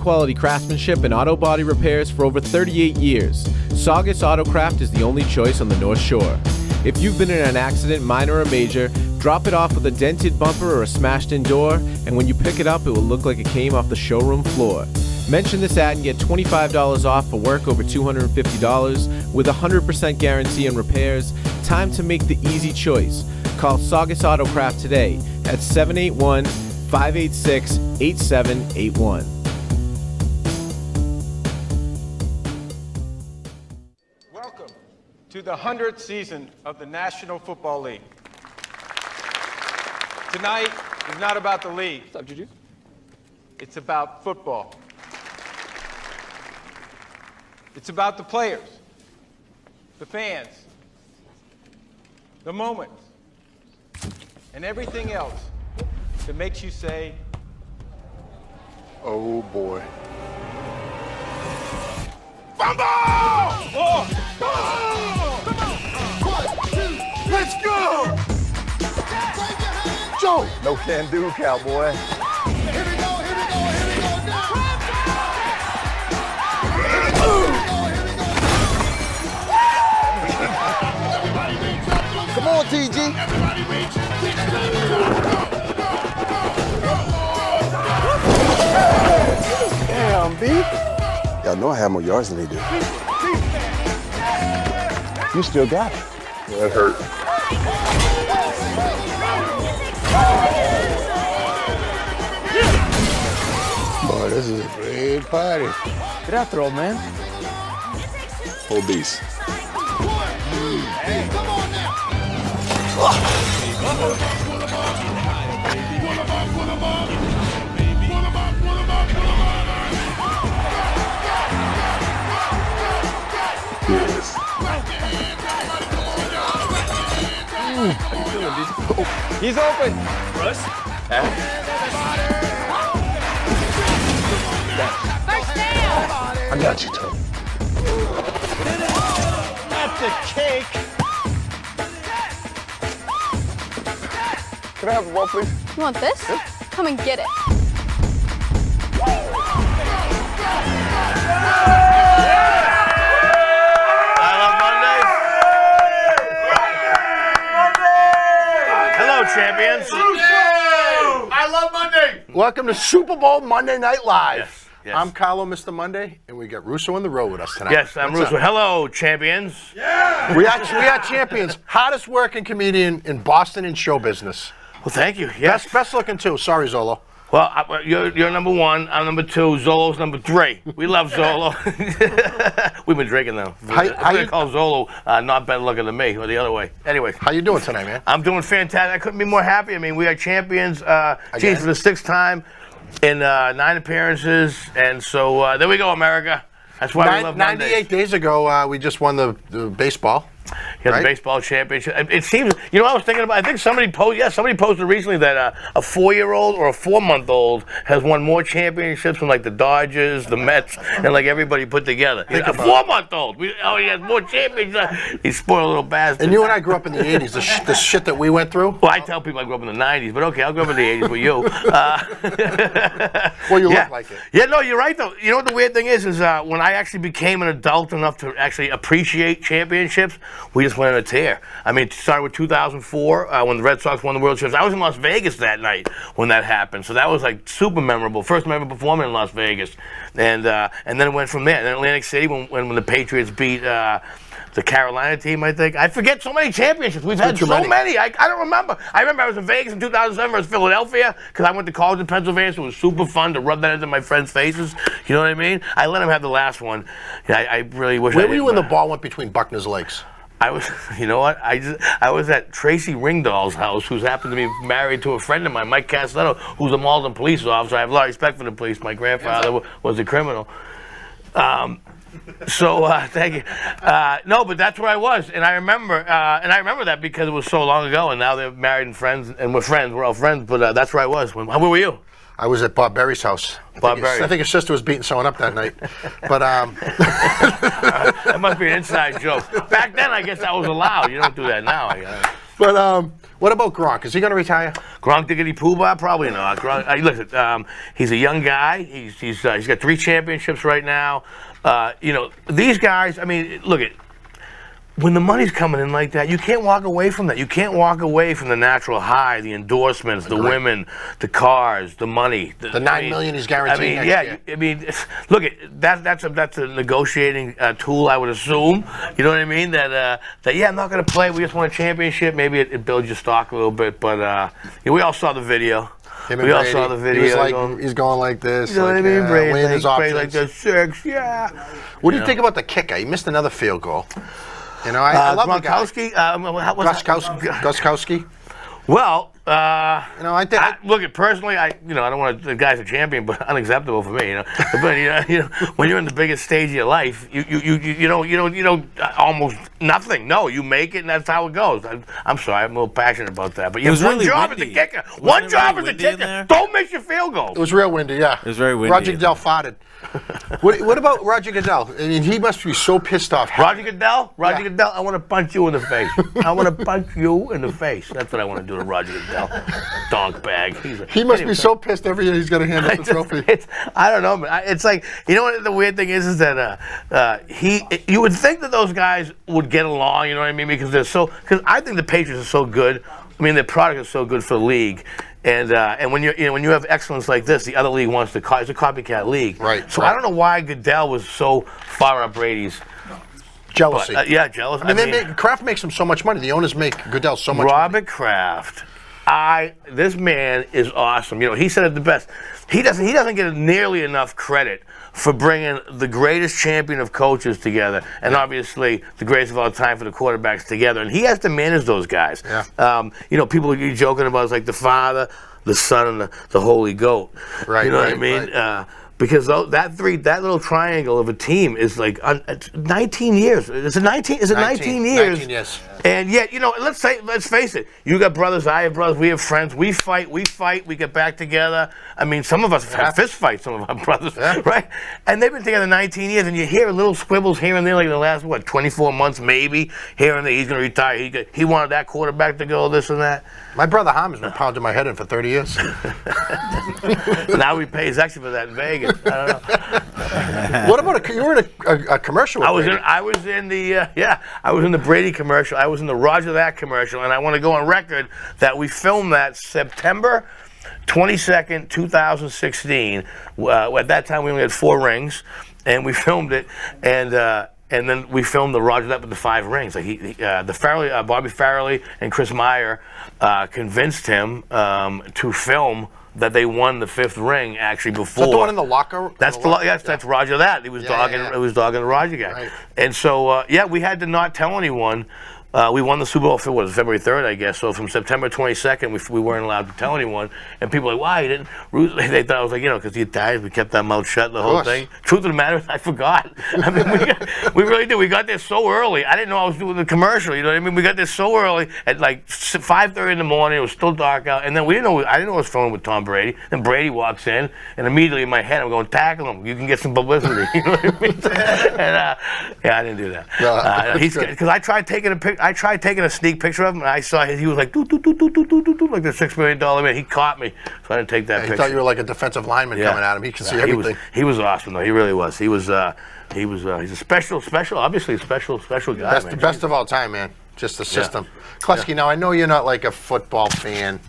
high-quality craftsmanship and auto body repairs for over 38 years, Saugus Autocraft is the only choice on the North Shore. If you've been in an accident, minor or major, drop it off with a dented bumper or a smashed-in door, and when you pick it up, it will look like it came off the showroom floor. Mention this ad and get $25 off for work over $250 with a 100% guarantee on repairs. Time to make the easy choice. Call Saugus Autocraft today at 781-586-8781. Welcome to the 100th season of the National Football League. Tonight is not about the league. What's up, Juju? It's about football. It's about the players, the fans, the moments, and everything else that makes you say, oh boy. Fumble! Oh! Oh! Let's go! Joe! No can do, cowboy. Come on, TG. Damn, B. Y'all know I have more yards than they do. You still got it. That hurt. Boy, this is a great party. Get out there, old man. Obese. Hey, come on now. Yes. He's open. Russ? First down! I got you, Tony. That's a cake. Can I have the ball, please? You want this? Come and get it. I love Monday. Hello, champions. I love Monday. Welcome to Super Bowl Monday Night Live. Yes, yes. I'm Carlo, Mr. Monday, and we got Russo on the road with us tonight. Yes, I'm What's Russo. up? Hello, champions. We are champions. Hardest working comedian in Boston in show business. Well, thank you. Yes. Best looking too. Sorry, Zolo. Well, you're number one. I'm number two. Zolo's number three. We love Zolo. We've been drinking though. How I you- call Zolo not better looking than me, or the other way. Anyway. How you doing tonight, man? I'm doing fantastic. I couldn't be more happy. I mean, we are champions. Again? For the sixth time in 9 appearances, and so there we go, America. That's why we love Mondays. 98 days ago, we just won the baseball. Yeah, Right? the baseball championship. It seems, I was thinking about, I think somebody posted recently that a 4-year-old or a 4-month-old has won more championships than like the Dodgers, the Mets, and like everybody put together. A 4-month-old. He has more championships. He's spoiled little bastard. And you and I grew up in the 80s, the shit that we went through. Well, I tell people I grew up in the 90s, but okay, I'll grow up in the 80s with you. Well, you Yeah. look like it. Yeah, no, you're right, though. You know what the weird thing is when I actually became an adult enough to actually appreciate championships, we just went on a tear. I mean, it started with 2004 when the Red Sox won the World Series. I was in Las Vegas that night when that happened, so that was like super memorable. First memorable performance in Las Vegas, and then it went from there. And then Atlantic City when the Patriots beat the Carolina team, I think. I forget so many championships. We've had too so many. many. I don't remember. I remember I was in Vegas in 2007 versus Philadelphia because I went to college in Pennsylvania, so it was super fun to rub that into my friends' faces. You know what I mean? I let them have the last one. Yeah, I really wish I Where didn't. were you when the ball went between Buckner's legs? I was, you know what? I was at Tracy Ringdahl's house, who's happened to be married to a friend of mine, Mike Castelletto, who's a Malden police officer. I have a lot of respect for the police. My grandfather was a criminal. Thank you. No, but that's where I was, and I remember that because it was so long ago, and now they're married and friends, and we're friends. We're all friends, but that's where I was. Where were you? I was at Bob Berry's house. Bob Berry. I think his sister was beating someone up that night. But That must be an inside joke. Back then, I guess that was allowed. You don't do that now. But what about Gronk? Is he going to retire? Gronk Diggity Poobah? Probably not. Gronk, listen, he's a young guy. He's got 3 championships right now. These guys. I mean, look at. When the money's coming in like that, you can't walk away from that. You can't walk away from the natural high, the endorsements, the women, the cars, the money. The $9 million he's guaranteed next year. I mean, look, that's a negotiating tool, I would assume. You know what I mean? That I'm not going to play. We just won a championship. Maybe it builds your stock a little bit. But we all saw the video. We all saw the video. He's going like this. You know what I mean? Brady like the 6. Yeah. What do you think about the kicker? He missed another field goal. You know, I love Gronkowski. Gronkowski. Well, I think. Look, personally, I don't want to. The guy's a champion, but unacceptable for me. But when you're in the biggest stage of your life, you don't almost nothing. No, you make it, and that's how it goes. I'm sorry, I'm a little passionate about that. But you have one job as a kicker. One job as a kicker. Don't miss your field goal. It was real windy. Yeah, it was very windy. Roger Goodell farted. What about Roger Goodell? I mean, he must be so pissed off. Roger Goodell, I want to punch you in the face. I want to punch you in the face. That's what I want to do to Roger Goodell. Donk bag. He must be so pissed every year he's got to hand up the trophy. I don't know, but it's like, you know what the weird thing is that you would think that those guys would get along, you know what I mean? Because I think the Patriots are so good. I mean, their product is so good for the league. And when you have excellence like this, the other league wants to it's a copycat league. Right. So I don't know why Goodell was so far up Brady's jealousy. But, jealous. I mean, Kraft makes him so much money. The owners make Goodell so much money. Robert Kraft. This man is awesome. He said it the best. He doesn't get nearly enough credit for bringing the greatest champion of coaches together, and obviously the greatest of all time for the quarterbacks together. And he has to manage those guys. Yeah. People are joking about it's like the Father, the Son, and the Holy Goat. Right. You know what I mean? Right. Because that little triangle of a team is like 19 years. Is it 19 years? 19 years. And yet, let's face it. You got brothers, I have brothers, we have friends. We fight, we get back together. I mean, some of us have had fist fights, some of our brothers, right? And they've been together 19 years, and you hear little squibbles here and there, like the last, 24 months maybe, here and there. He's going to retire. He wanted that quarterback to go, this and that. My brother Harmon's been pounding my head in for 30 years. Now he pays extra for that in Vegas. I don't know. What about you were in a commercial with Brady. I was in the Brady commercial. I was in the Roger That commercial, and I want to go on record that we filmed that September 22nd, 2016. At that time, we only had 4 rings, and we filmed it, and then we filmed the Roger That with the 5 rings. Like Bobby Farrelly and Chris Meyer convinced him to film that they won the 5th ring actually before. Is that the one in the locker? That's Roger That. He was dogging the Roger guy. Right. And so we had to not tell anyone. We won the Super Bowl for February 3rd, I guess. So from September 22nd, we weren't allowed to tell anyone. And people were like, why? You didn't? They thought I was like, because he died. We kept our mouth shut, the whole thing. Truth of the matter is, I forgot. I mean, we really did. We got there so early. I didn't know I was doing the commercial. You know what I mean? We got there so early at like 5:30 in the morning. It was still dark out. And then I didn't know I was filming with Tom Brady. Then Brady walks in, and immediately in my head, I'm going, tackle him. You can get some publicity. You know what I mean? And I didn't do that. Because I tried taking a picture. I tried taking a sneak picture of him, and I saw he was like, like the $6 million man. He caught me, so I didn't take that picture. He thought you were like a defensive lineman coming at him. He could see everything. He was awesome, though. He really was. He's a special, obviously a special guy. Best of all time, man. Just the system. Kleski, now I know you're not like a football fan.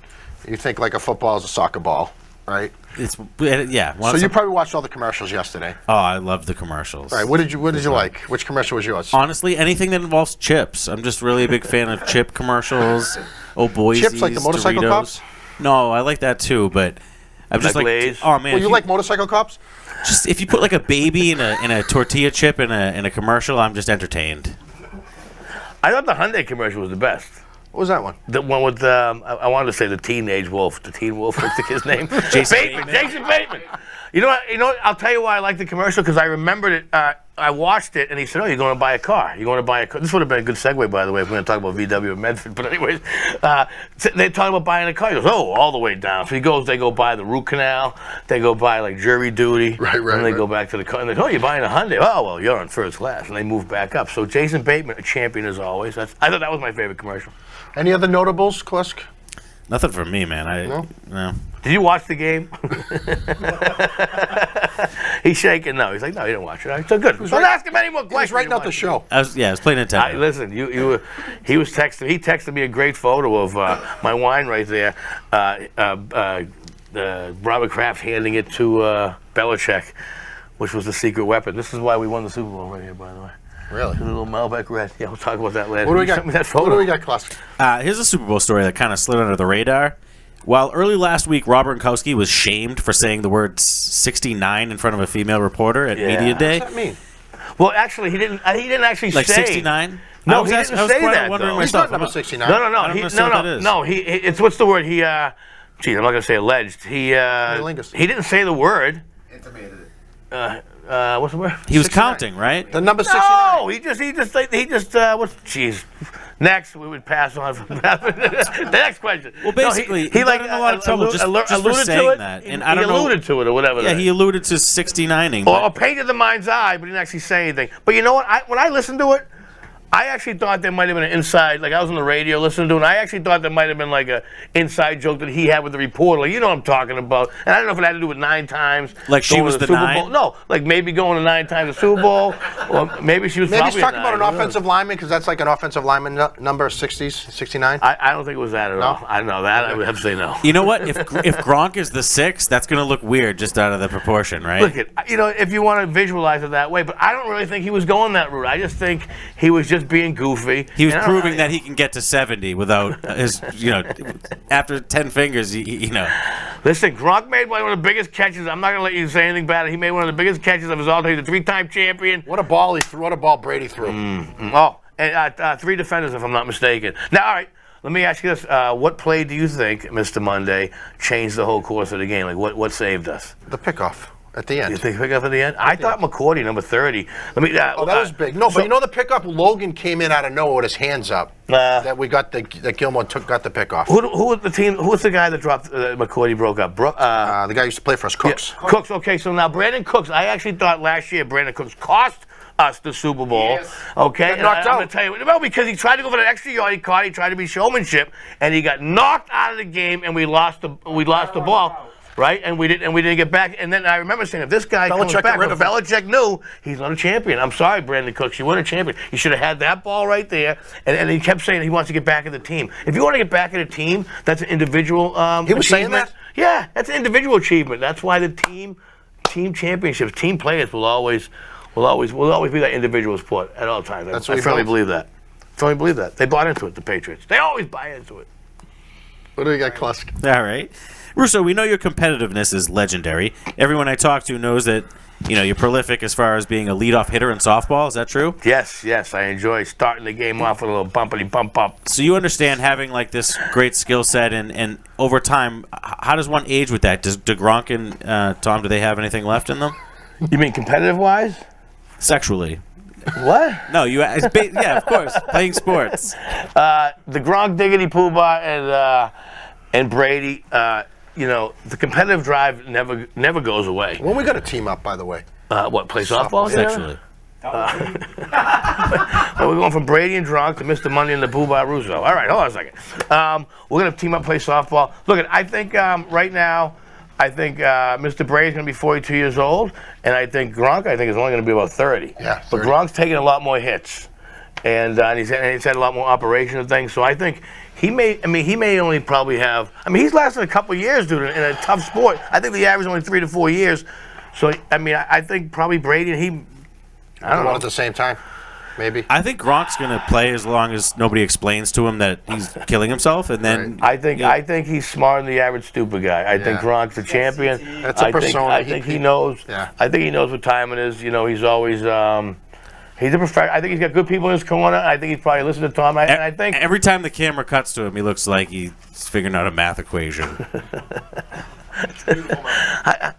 You think like a football is a soccer ball, right? So you probably watched all the commercials yesterday. Oh, I love the commercials. All right, what did you like? Which commercial was yours? Honestly, anything that involves chips. I'm just really a big fan of chip commercials. Oh, boys, chips like the motorcycle cops? No, I like that too, but I'm just like, oh man. Well, you like motorcycle cops? Just if you put like a baby in a tortilla chip in a commercial, I'm just entertained. I thought the Hyundai commercial was the best. What was that one? The one with, I wanted to say the teenage wolf. The teen wolf, what's his name? Jason Bateman. You know what? I'll tell you why I like the commercial, because I remembered it. I watched it, and he said, "Oh, you're going to buy a car. You're going to buy a car." This would have been a good segue, by the way, if we're going to talk about VW and Medford. But anyways, they're talking about buying a car. He goes, "Oh, all the way down." So they go buy the root canal. They go buy like jury duty. Right. And they go back to the car, and they go, "Oh, you're buying a Hyundai. Oh, well, you're on first class." And they move back up. So Jason Bateman, a champion as always. I thought that was my favorite commercial. Any other notables, Klusk? Nothing for me, man. No. Did you watch the game? He's shaking no. He's like, no, he didn't watch it. I said, good. Don't ask him any more questions. He was writing out the show. I was playing Nintendo. Listen, he was texting. He texted me a great photo of my wine right there. Robert Kraft handing it to Belichick, which was the secret weapon. This is why we won the Super Bowl right here, by the way. Really? The little Malbec red. Yeah, we'll talk about that later. What do we got? Send me that photo. What do we got, Klusk? Here's a Super Bowl story that kind of slid under the radar. While early last week, Rob Gronkowski was shamed for saying the word 69 in front of a female reporter at Media Day. What does that mean? Well, actually, he didn't actually Like say 69? No, I was he asking, didn't say that. wondering Though. He's myself. not number 69. No. I don't understand what that is. No. It's what's the word? Geez, I'm not gonna say alleged. He didn't say the word. Intimated it. What's the word? He was 69. counting, right? The number 69. No, he just what's jeez. Next, we would pass on. The next question. Well, basically, he got in a lot of trouble just for alluded saying to it. that. And he I don't know. alluded to it or whatever. Yeah, he alluded to 69ing. Or painted the mind's eye, but he didn't actually say anything. But you know what? When I listened to it, I actually thought there might have been an inside, like I was on the radio listening to it, and I actually thought there might have been like an inside joke that he had with the reporter. Like, you know what I'm talking about. And I don't know if it had to do with 9 times. Like she going was to the Super 9? Bowl. No, like maybe going to 9 times the Super Bowl, or maybe she was Maybe probably he's talking about an a 9. offensive lineman because that's like an offensive lineman number, 60s, 69. I don't think it was that at all. I don't know that. I would have to say no. You know what? If Gronk is the 6, that's going to look weird just out of the proportion, right? Look if you want to visualize it that way, but I don't really think he was going that route. I just think he was just being goofy. He was proving that he can get to 70 without his, after 10 fingers, Listen, Gronk made one of the biggest catches. I'm not going to let you say anything bad. He made one of the biggest catches of his all-time. He's a 3-time champion. What a ball he threw. What a ball Brady threw. Oh, and 3 defenders, if I'm not mistaken. Now, all right, let me ask you this. What play do you think, Mr. Monday, changed the whole course of the game? Like, what saved us? The pickoff at the end. You think pickoff at the end? I thought McCourty, number 30. Let me. Oh, that was big. No, but the pickup, Logan came in out of nowhere with his hands up. That we got that Gilmore got the pickoff. Who was the team? Who was the guy that dropped McCourty broke up? The guy used to play for us, Cooks. Yeah, Cooks. Okay, so now Brandon Cooks. I actually thought last year Brandon Cooks cost us the Super Bowl. Yes. Okay, Got knocked I'm out. going to tell you. Well, because he tried to go for that extra yard, he caught. He tried to be showmanship, and he got knocked out of the game, and we lost the ball. Right, and we didn't get back. And then I remember saying, if this guy comes back, but Belichick knew he's not a champion. I'm sorry, Brandon Cooks, you weren't a champion. You should have had that ball right there. And he kept saying he wants to get back in the team. If you want to get back in a team, that's an individual. He was saying achievement. that? Yeah, that's an individual achievement. That's why the team championships, team players will always be that individual sport at all times. That's I what he firmly felt. believe that. Firmly believe that. They bought into it, the Patriots. They always buy into it. What do we got, Klusk? All right. Russo, we know your competitiveness is legendary. Everyone I talk to knows that, you're prolific as far as being a leadoff hitter in softball. Is that true? Yes, I enjoy starting the game off with a little bumpity bump up. So you understand having like this great skill set, and over time, how does one age with that? Do Gronk and Tom, do they have anything left in them? You mean competitive-wise? Sexually. What? No, yeah, of course, playing sports. The Gronk, Diggity, Poobah, and Brady, the competitive drive never goes away. When we got to team up, by the way. What, play softball? Sexually. Well, we're going from Brady and Gronk to Mr. Monday and the Poobah Russo. All right, hold on a second. We're going to team up, play softball. Look, I think right now, Mr. Brady's going to be 42 years old, and I think Gronk, is only going to be about 30. Yeah, 30. But Gronk's taking a lot more hits, and he's had a lot more operation and things. So I think he may only probably have. He's lasted a couple of years, dude, in a tough sport. I think the average is only 3 to 4 years. So I think probably Brady and he. I don't know. At the same time, maybe. I think Gronk's going to play as long as nobody explains to him that he's killing himself, and then I think he's smarter than the average stupid guy. I think Gronk's a champion. That's a persona. I think he knows. Yeah. I think he knows what time it is. He's always. He's a professional. I think he's got good people in his corner. I think he's probably listening to Tom. And I think every time the camera cuts to him, he looks like he's figuring out a math equation.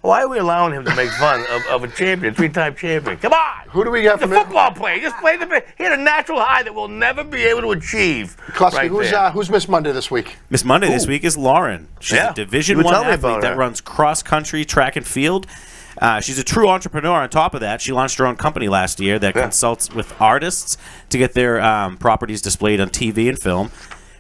Why are we allowing him to make fun of a champion, three-time champion? Come on! Who do we got He's from a football player. Just play the. He had a natural high that we'll never be able to achieve. Klosky, Right who's Miss Monday this week? Miss Monday this week is Lauren. She's Yeah. a Division You were I telling me athlete about that her. runs cross country, track and field. She's a true entrepreneur. On top of that, she launched her own company last year that consults with artists to get their properties displayed on TV and film.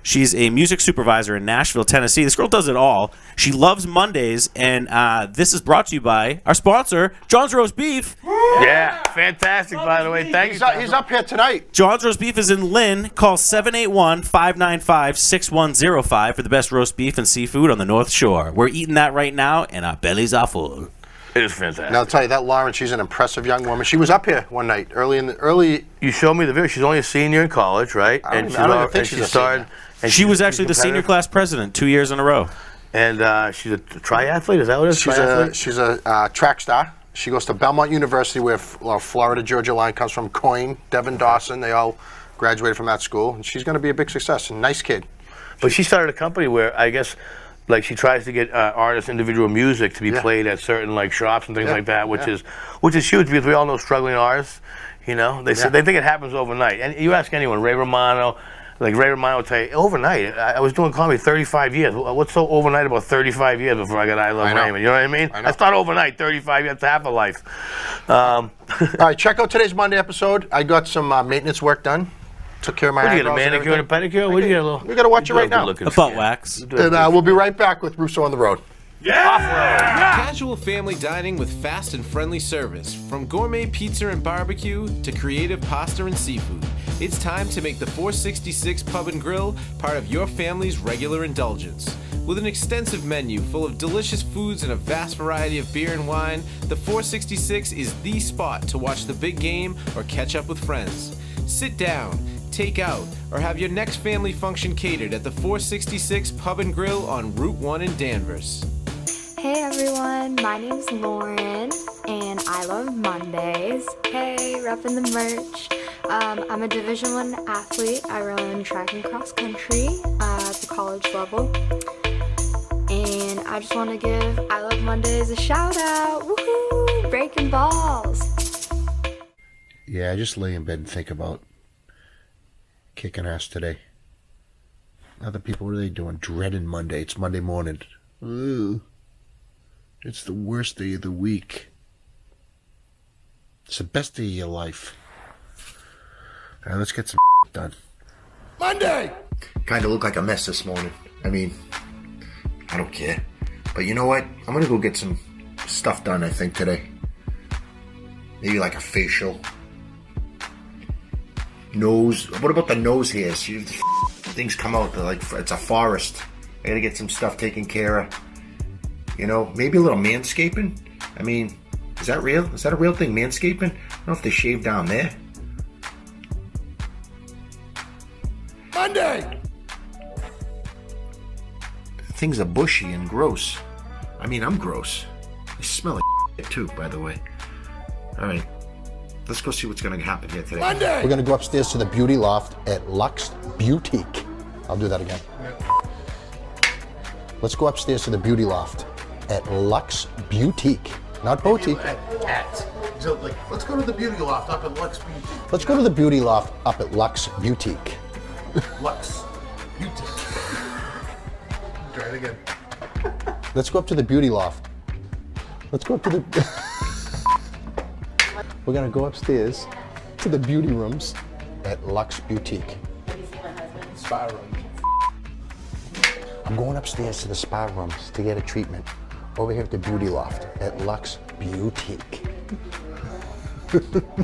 She's a music supervisor in Nashville, Tennessee. This girl does it all. She loves Mondays, and this is brought to you by our sponsor, John's Roast Beef. Yeah, fantastic, by the way. Thank you. He's up here tonight. John's Roast Beef is in Lynn. Call 781-595-6105 for the best roast beef and seafood on the North Shore. We're eating that right now, and our bellies are full. It is fantastic. Now, I'll tell you that Lauren, she's an impressive young woman. She was up here one night early. You showed me the video. She's only a senior in college, right? I don't even think she's a senior. She was actually the senior class president 2 years in a row. And she's a triathlete. Is that what it is? She's a track star. She goes to Belmont University, where Florida Georgia line comes from. Coyne, Devin Dawson, they all graduated from that school, and she's going to be a big success. A nice kid. But she started a company where I guess, like, she tries to get artists' individual music to be played at certain like shops and things like that, which is huge because we all know struggling artists. You know, they think it happens overnight. And you ask anyone, Ray Romano. Like Ray Romano will tell you, overnight, I was doing comedy 35 years. What's so overnight about 35 years before I got I Love Raymond? You know what I mean? That's not overnight, 35 years, half a life. All right, check out today's Monday episode. I got some maintenance work done. Took care of my What do you get, a eyebrows and manicure and a everything. pedicure? What do you get, a little? We got to watch it right now. A butt wax. And we'll be right back with Russo on the road. Casual family dining with fast and friendly service. From gourmet pizza and barbecue to creative pasta and seafood. It's time to make the 466 Pub and Grill part of your family's regular indulgence. With an extensive menu full of delicious foods and a vast variety of beer and wine, the 466 is the spot to watch the big game or catch up with friends. Sit down, take out, or have your next family function catered at the 466 Pub and Grill on Route 1 in Danvers. Hey everyone, my name's Lauren, and I love Mondays. Hey, repping the merch. I'm a Division I athlete. I run track and cross country at the college level. And I just want to give I Love Mondays a shout out. Woohoo! Breaking balls. Yeah, I just lay in bed and think about kicking ass today. Other people, what are they doing? Dreading Monday. It's Monday morning. Ooh. It's the worst day of the week. It's the best day of your life. All right, let's get some done. Monday! Kind of look like a mess this morning. I mean, I don't care. But you know what? I'm going to go get some stuff done, I think, today. Maybe like a facial. Nose. What about the nose hairs? Things come out. They're like, it's a forest. I got to get some stuff taken care of. You know, maybe a little manscaping. I mean, is that real? Is that a real thing, manscaping? I don't know if they shave down there. Monday! Things are bushy and gross. I mean, I'm gross. I smell like too, by the way. All right. Let's go see what's going to happen here today. Monday! We're going to go upstairs to the beauty loft at Lux Boutique. I'll do that again. Let's go upstairs to the beauty loft at Lux Boutique. Not boutique. So, like, let's go to the beauty loft up at Lux Boutique. Let's go to the beauty loft up at Lux Boutique. Lux Boutique. Try it again. Let's go up to the beauty loft. Let's go up to the... We're going to go upstairs to the beauty rooms at Lux Boutique. Spa room. I'm going upstairs to the spa rooms to get a treatment. Over here at the beauty loft at Lux Boutique.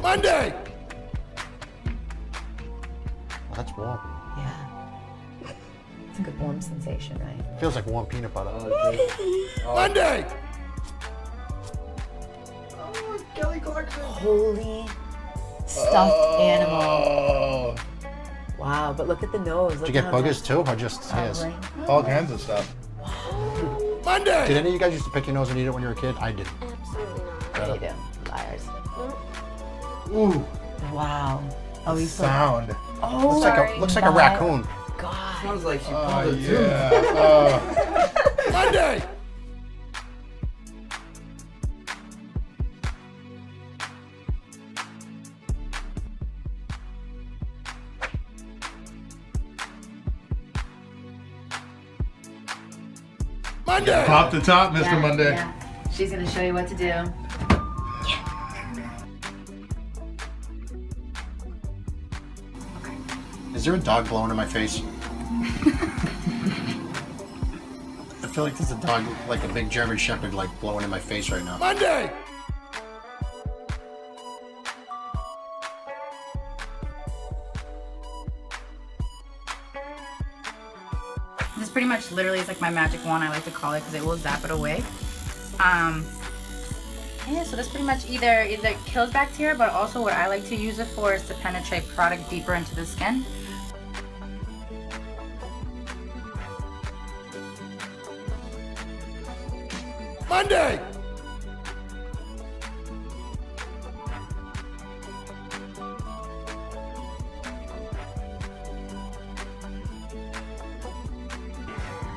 Monday! Well, that's warm. Yeah. It's a good warm sensation, right? Feels like warm peanut butter. Monday! Oh, Kelly Clarkson. Holy stuffed animal. Wow, but look at the nose. Did you get boogers too, or just hairs? Right. All kinds of stuff. Monday! Did any of you guys used to pick your nose and eat it when you were a kid? I did. What do you do? Liars. Ooh, Wow. Oh, he's so... sound. Oh, Looks like a raccoon. God. Sounds like she pulled it Monday! Monday! Pop the top, Mr. Yeah, Monday. yeah. She's gonna show you what to do. Is there a dog blowing in my face? I feel like there's a dog, like a big German Shepherd, like blowing in my face right now. Monday! This pretty much literally is like my magic wand, I like to call it, because it will zap it away. Yeah, so this pretty much either kills bacteria, but also what I like to use it for is to penetrate product deeper into the skin. Monday!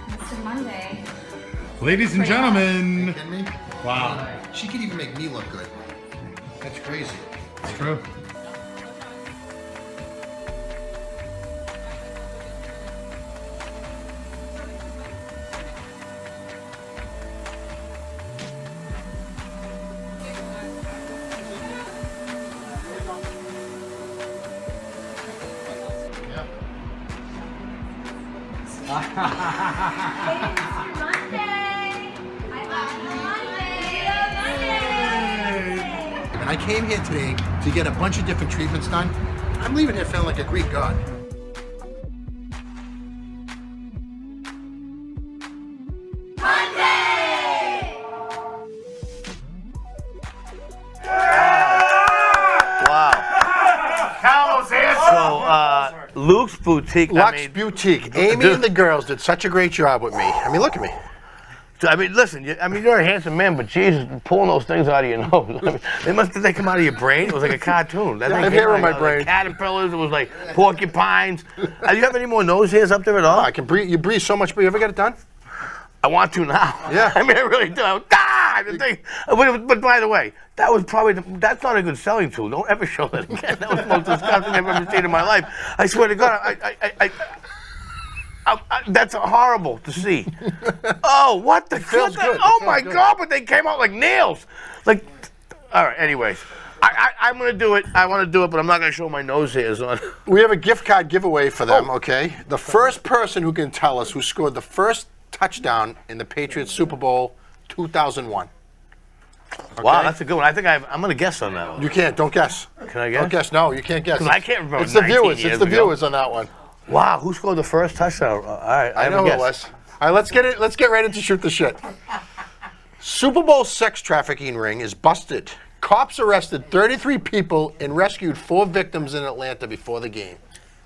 Mr. Monday. Ladies and gentlemen. You kidding me? Wow. She could even make me look good. That's crazy. It's true. And I came here today to get a bunch of different treatments done. I'm leaving here feeling like a Greek god. So, Luke's Boutique. Lux Boutique. Amy and the girls did such a great job with me. I mean, look at me. I mean, listen. You're a handsome man, but Jesus, pulling those things out of your nose. I mean, did they come out of your brain? It was like a cartoon. That I thing have came hair out in my of, like, brain. caterpillars. It was like porcupines. Do you have any more nose hairs up there at all? I can breathe. You breathe so much, but you ever get it done? I want to now. Yeah. I mean, I really do. The thing. But by the way, that was probably that's not a good selling tool. Don't ever show that again. That was the most disgusting I've ever seen in my life. I swear to God, that's horrible to see. Oh, what the? feels good. It Oh feels my good. God! But they came out like nails. Like, all right. Anyways, I'm gonna do it. I want to do it, but I'm not gonna show my nose hairs on. We have a gift card giveaway for them, okay? The first person who can tell us who scored the first touchdown in the Patriots Super Bowl 2001. Okay? Wow, that's a good one. I think I'm gonna guess on that one. You can't. Don't guess. Can I guess? Don't guess. No, you can't guess. 'Cause I can't remember It's the 19 viewers. years It's the ago. viewers on that one. Wow, who scored the first touchdown? All right, I know who it was. All right, let's get right into shoot the shit. Super Bowl sex trafficking ring is busted. Cops arrested 33 people and rescued 4 victims in Atlanta before the game.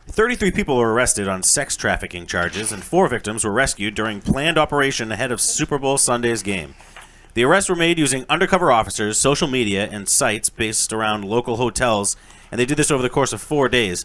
33 people were arrested on sex trafficking charges, and 4 victims were rescued during planned operation ahead of Super Bowl Sunday's game. The arrests were made using undercover officers, social media, and sites based around local hotels, and they did this over the course of 4 days.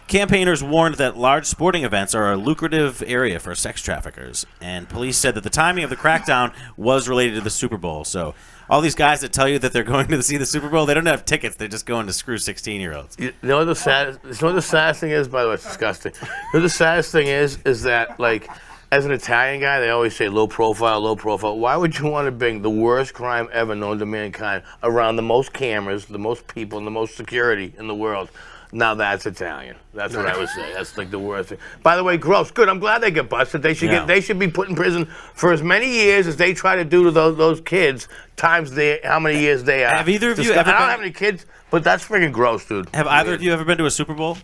Campaigners warned that large sporting events are a lucrative area for sex traffickers, and police said that the timing of the crackdown was related to the Super Bowl. So all these guys that tell you that they're going to see the Super Bowl, they don't have tickets. They're just going to screw 16-year-olds. You know what the saddest thing is? By the way, it's disgusting. You know what the saddest thing is that, like, as an Italian guy, they always say low profile, low profile. Why would you want to bring the worst crime ever known to mankind around the most cameras, the most people, and the most security in the world? Now that's Italian. That's what I would say. That's like the worst thing. By the way, gross. Good. I'm glad they get busted. They should They should be put in prison for as many years as they try to do to those kids. Times how many years they are. Have either of you ever? I don't have any kids, but that's freaking gross, dude. Have either of you ever been to a Super Bowl?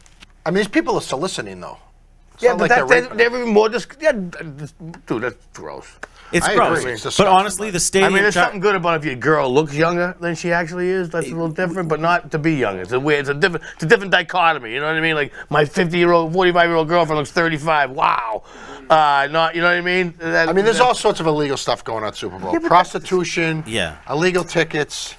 I mean, these people are soliciting, though. It's Yeah, not but like they're even more dude, that's gross. It's I gross. agree. It's But disgusting. honestly, the stadium. I mean, there's something good about if your girl looks younger than she actually is. That's a little different, but not to be younger. It's a different dichotomy. You know what I mean? Like my 50-year-old, 45-year-old girlfriend looks 35. Wow. Not. You know what I mean? I mean, there's all sorts of illegal stuff going on at Super Bowl. Prostitution. Yeah. Illegal tickets.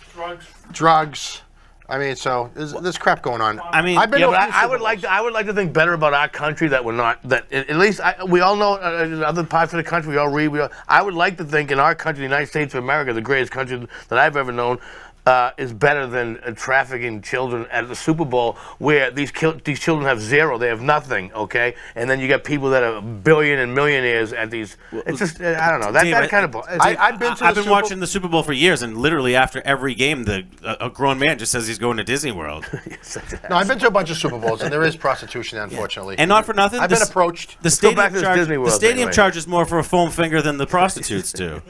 Drugs. I mean, so there's crap going on. I mean, I've been Yeah, to a but few I Super would like Bowls. to. I would like to think better about our country that we're not. That at least we all know in other parts of the country. We all read. I would like to think in our country, the United States of America, the greatest country that I've ever known, is better than trafficking children at the Super Bowl, where these children have zero, they have nothing, okay? And then you got people that are billion and millionaires at these. It's just, I don't know. That kind of. I've been watching the Super Bowl for years, and literally after every game, a grown man just says he's going to Disney World. No, I've been to a bunch of Super Bowls, and there is prostitution, unfortunately. And not for nothing, I've been approached. The stadium charges more for a foam finger than the prostitutes do.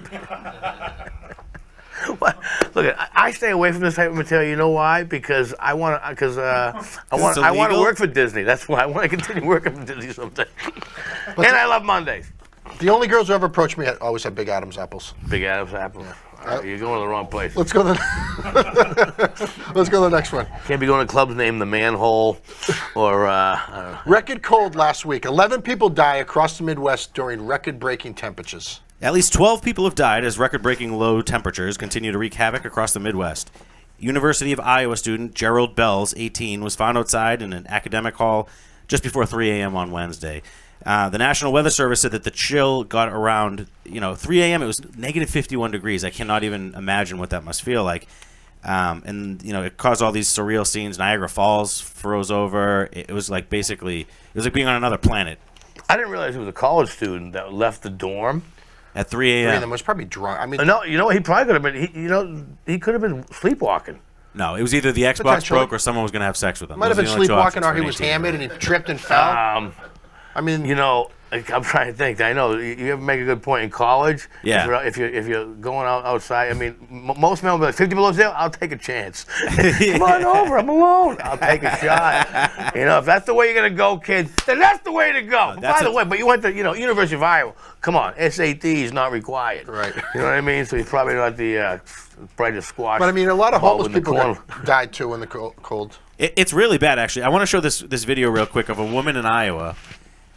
Look, I stay away from this type of material. You know why? Because I want to work for Disney. That's why I want to continue working for Disney someday. And I love Mondays. The only girls who ever approached me always had Big Adam's apples. Big Adam's apples. You're going to the wrong place. Let's go to the next one. Can't be going to clubs named the Manhole or. Record cold last week. 11 people die across the Midwest during record-breaking temperatures. At least 12 people have died as record-breaking low temperatures continue to wreak havoc across the Midwest. University of Iowa student Gerald Bells, 18, was found outside in an academic hall just before 3 a.m. on Wednesday. The National Weather Service said that the chill got around, 3 a.m. It was negative 51 degrees. I cannot even imagine what that must feel like. It caused all these surreal scenes. Niagara Falls froze over. It was like being on another planet. I didn't realize it was a college student that left the dorm. At 3 a.m. 3 a.m. was probably drunk. I mean, no, he probably could have been. He could have been sleepwapking. No, it was either the Xbox broke or someone was going to have sex with him. Might have been sleepwalking, or he was hammered and he tripped and fell. I mean, I'm trying to think. I know you ever make a good point in college. Yeah. If you're going outside, I mean, most men will be like 50 below zero. I'll take a chance. Come on over. I'm alone. I'll take a shot. If that's the way you're gonna go, kid, then that's the way to go. By the way, but you went to University of Iowa. Come on, SAT is not required. Right. You know what I mean? So he's probably not the brightest squash. But I mean, a lot of homeless people died too in the cold. It's really bad, actually. I want to show this video real quick of a woman in Iowa.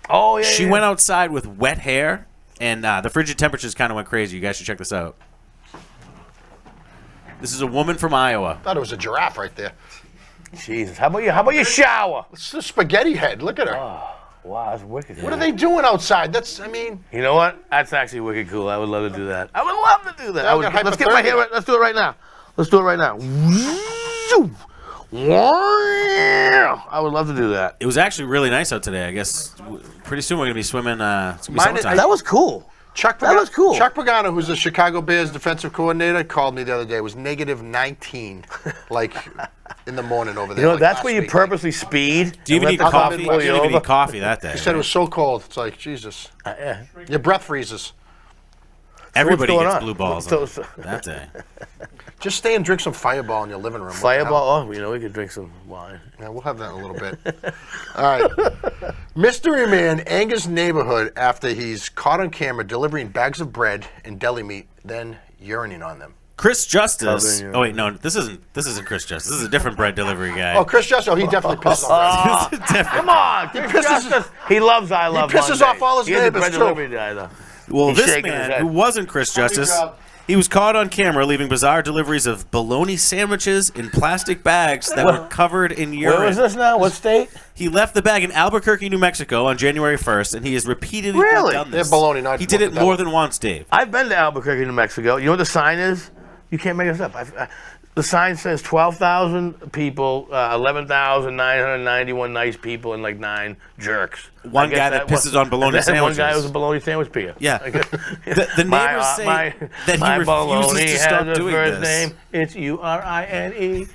Oh, yeah. She went outside with wet hair, and the frigid temperatures kind of went crazy. You guys should check this out. This is a woman from Iowa. I thought it was a giraffe right there. Jesus. How about you shower? It's a spaghetti head. Look at her. Oh, wow, that's wicked. What are they doing outside? You know what? That's actually wicked cool. I would love to do that. I would love to do that. Let's get my hair. Let's do it right now. I would love to do that. It was actually really nice out today. I guess pretty soon we're going to be swimming. It's gonna be that was cool. Chuck Pagano, who's the Chicago Bears defensive coordinator, called me the other day. It was negative 19, like in the morning over there. That's where you purposely speed. Do you even eat coffee? You didn't even eat coffee that day. He said it was so cold. It's like, Jesus. Your breath freezes. Everybody gets blue balls that day. Just stay and drink some Fireball in your living room. Fireball? We could drink some wine. Yeah, we'll have that in a little bit. All right. Mystery man angers neighborhood after he's caught on camera delivering bags of bread and deli meat, then urinating on them. Chris Justice. Oh wait, no, this isn't Chris Justice. This is a different bread delivery guy. Oh, Chris Justice. Oh, he definitely pisses off. Come on, Chris Justice. He loves I Love Monday. He pisses off all his neighbors too. Well, this man, who wasn't Chris Justice, he was caught on camera leaving bizarre deliveries of bologna sandwiches in plastic bags that were covered in urine. Where is this now? What state? He left the bag in Albuquerque, New Mexico on January 1st, and he has repeatedly done this. They're bologna, not he did it more than once, Dave. I've been to Albuquerque, New Mexico. You know what the sign is? You can't make this up. The sign says 12,000 people, 11,991 nice people, and like 9 jerks. One guy that pisses on bologna sandwiches. One guy was a bologna sandwich peer. Yeah. The neighbors say that he refuses to stop doing first this. Name. It's URINE.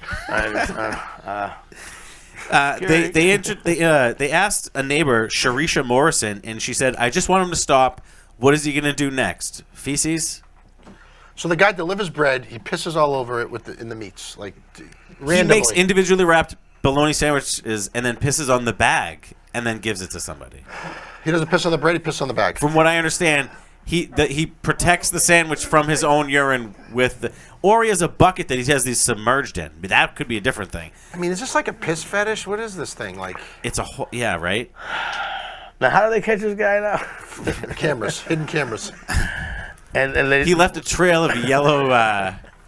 They asked a neighbor, Sharisha Morrison, and she said, "I just want him to stop. What is he going to do next? Feces?" So the guy delivers bread. He pisses all over it in the meats, like randomly. He makes individually wrapped bologna sandwiches and then pisses on the bag and then gives it to somebody. He doesn't piss on the bread. He pisses on the bag. From what I understand, he protects the sandwich from his own urine or he has a bucket that he has these submerged in. But that could be a different thing. I mean, is this like a piss fetish? What is this thing like? It's a whole right. Now, how do they catch this guy now? Cameras, hidden cameras. And he left a trail of yellow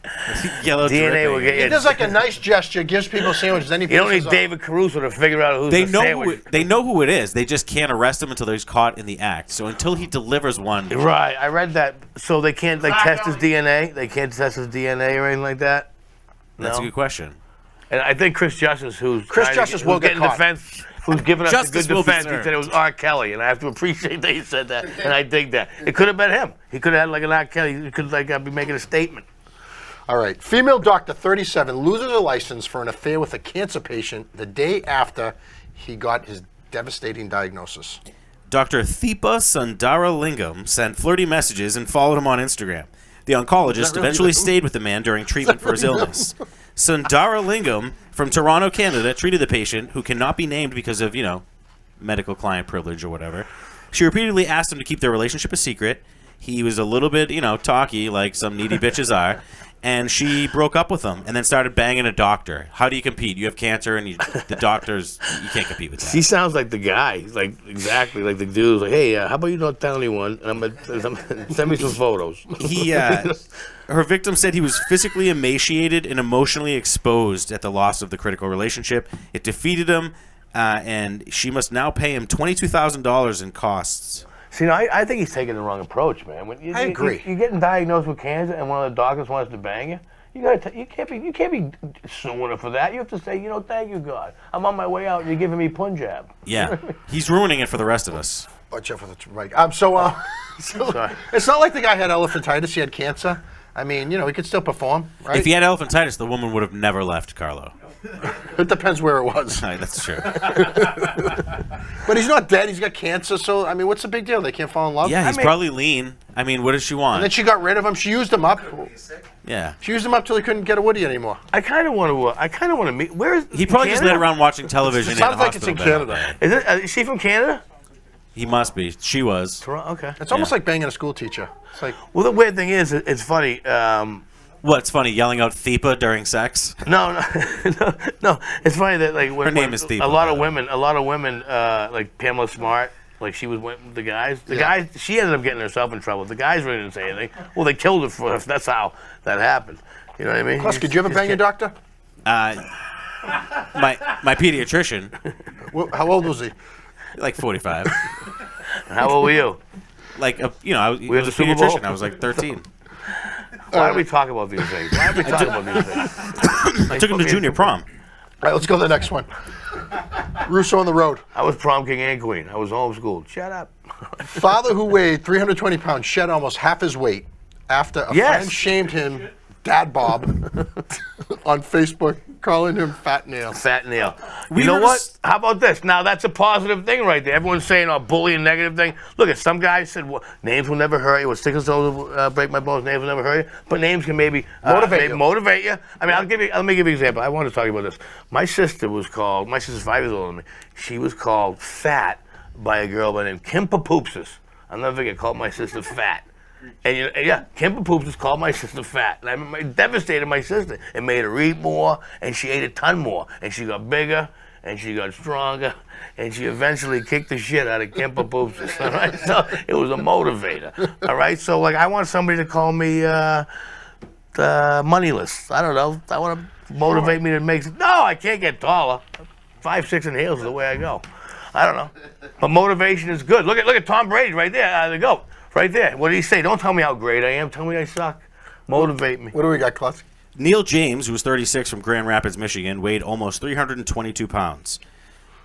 DNA will get you. He does like a nice gesture, gives people sandwiches, then he pisses You don't need David Caruso to figure out who's the sandwich. They know who it is. They just can't arrest him until he's caught in the act. So until he delivers one. Right, I read that. So they can't test his DNA? They can't test his DNA or anything like that? That's a good question. And I think Chris Justice, who's will get getting caught. defense, who's giving us Justice a good will be defense, he served. said it was R. Kelly, and I have to appreciate that he said that, and I dig that. It could have been him. He could have had like an R. Kelly. He could be making a statement. All right. Female doctor, 37, loses her license for an affair with a cancer patient the day after he got his devastating diagnosis. Dr. Theepa Sundaralingam sent flirty messages and followed him on Instagram. The oncologist eventually stayed with the man during treatment for his illness. Sundaralingam from Toronto, Canada, treated the patient, who cannot be named because of, medical client privilege or whatever. She repeatedly asked him to keep their relationship a secret. He was a little bit, talky, like some needy bitches are. And she broke up with him and then started banging a doctor. How do you compete? You have cancer and the doctors, you can't compete with that. He sounds like the guy. He's like exactly like the dude. Like, hey, how about you don't tell anyone? And I'm gonna send me some photos. Her victim said he was physically emaciated and emotionally exposed at the loss of the critical relationship. It defeated him, and she must now pay him $22,000 in costs. See, I think he's taking the wrong approach, man. I agree. You're getting diagnosed with cancer, and one of the doctors wants to bang you. You can't be suing her for that. You have to say, thank you, God. I'm on my way out, and you're giving me Punjab. Yeah, he's ruining it for the rest of us. Watch out for the right. So it's not like the guy had elephantitis. He had cancer. I mean, he could still perform, right? If he had elephantitis, the woman would have never left Carlo. It depends where it was. Right, that's true. But he's not dead. He's got cancer. So, I mean, what's the big deal? They can't fall in love? Yeah, he's probably lean. I mean, what does she want? And then she got rid of him. She used him up. Yeah. She used him up till he couldn't get a Woody anymore. I kind of want to meet. Where is he? Probably just led around watching television. Sounds like it's in Canada. Is she from Canada? He must be. She was. Okay. It's almost like banging a school teacher. It's like. Well, the weird thing is, it's funny. What's funny? Yelling out Theepa during sex? No. It's funny that her name is Theepa. A lot of women, like Pamela Smart, like she was with the guys. The guys, she ended up getting herself in trouble. The guys really didn't say anything. Well, they killed her for us. That's how that happened. You know what I mean? Plus, could you ever bang your doctor? My pediatrician. Well, how old was he? Like 45. How old were you? Like we had was the a Super Bowl? pediatrician. I was like 13. Why do we talk about these things? I took him to junior prom. All right, let's go to the next one. Russo on the road. I was prom king and queen. I was homeschooled. Shut up. Father who weighed 320 pounds shed almost half his weight after a friend shamed him, Dad Bob, on Facebook, calling him Fat Neil. Fat Neil. You know what? How about this? Now, that's a positive thing right there. Everyone's saying a bullying negative thing. Look, at some guy said, well, names will never hurt you. With sickle cell will break my bones. Names will never hurt you. But names can maybe motivate you. I mean, let me give you an example. I want to talk about this. My sister's 5 years older than me. She was called Fat by a girl by the name Kim Papoopsis. I'll never forget, called my sister Fat. And Kim Papoopsis called my sister fat. And I remember it devastated my sister. It made her eat more, and she ate a ton more. And she got bigger, and she got stronger, and she eventually kicked the shit out of Kim Papoopsis. All right? So it was a motivator. All right? So, I want somebody to call me moneyless. I don't know. I want to motivate me to make... No, I can't get taller. 5'6" in heels is the way I go. I don't know. But motivation is good. Look at Tom Brady right there, the GOAT. Right there. What did he say? Don't tell me how great I am. Tell me I suck. Motivate me. What do we got, Klutz? Neil James, who was 36 from Grand Rapids, Michigan, weighed almost 322 pounds.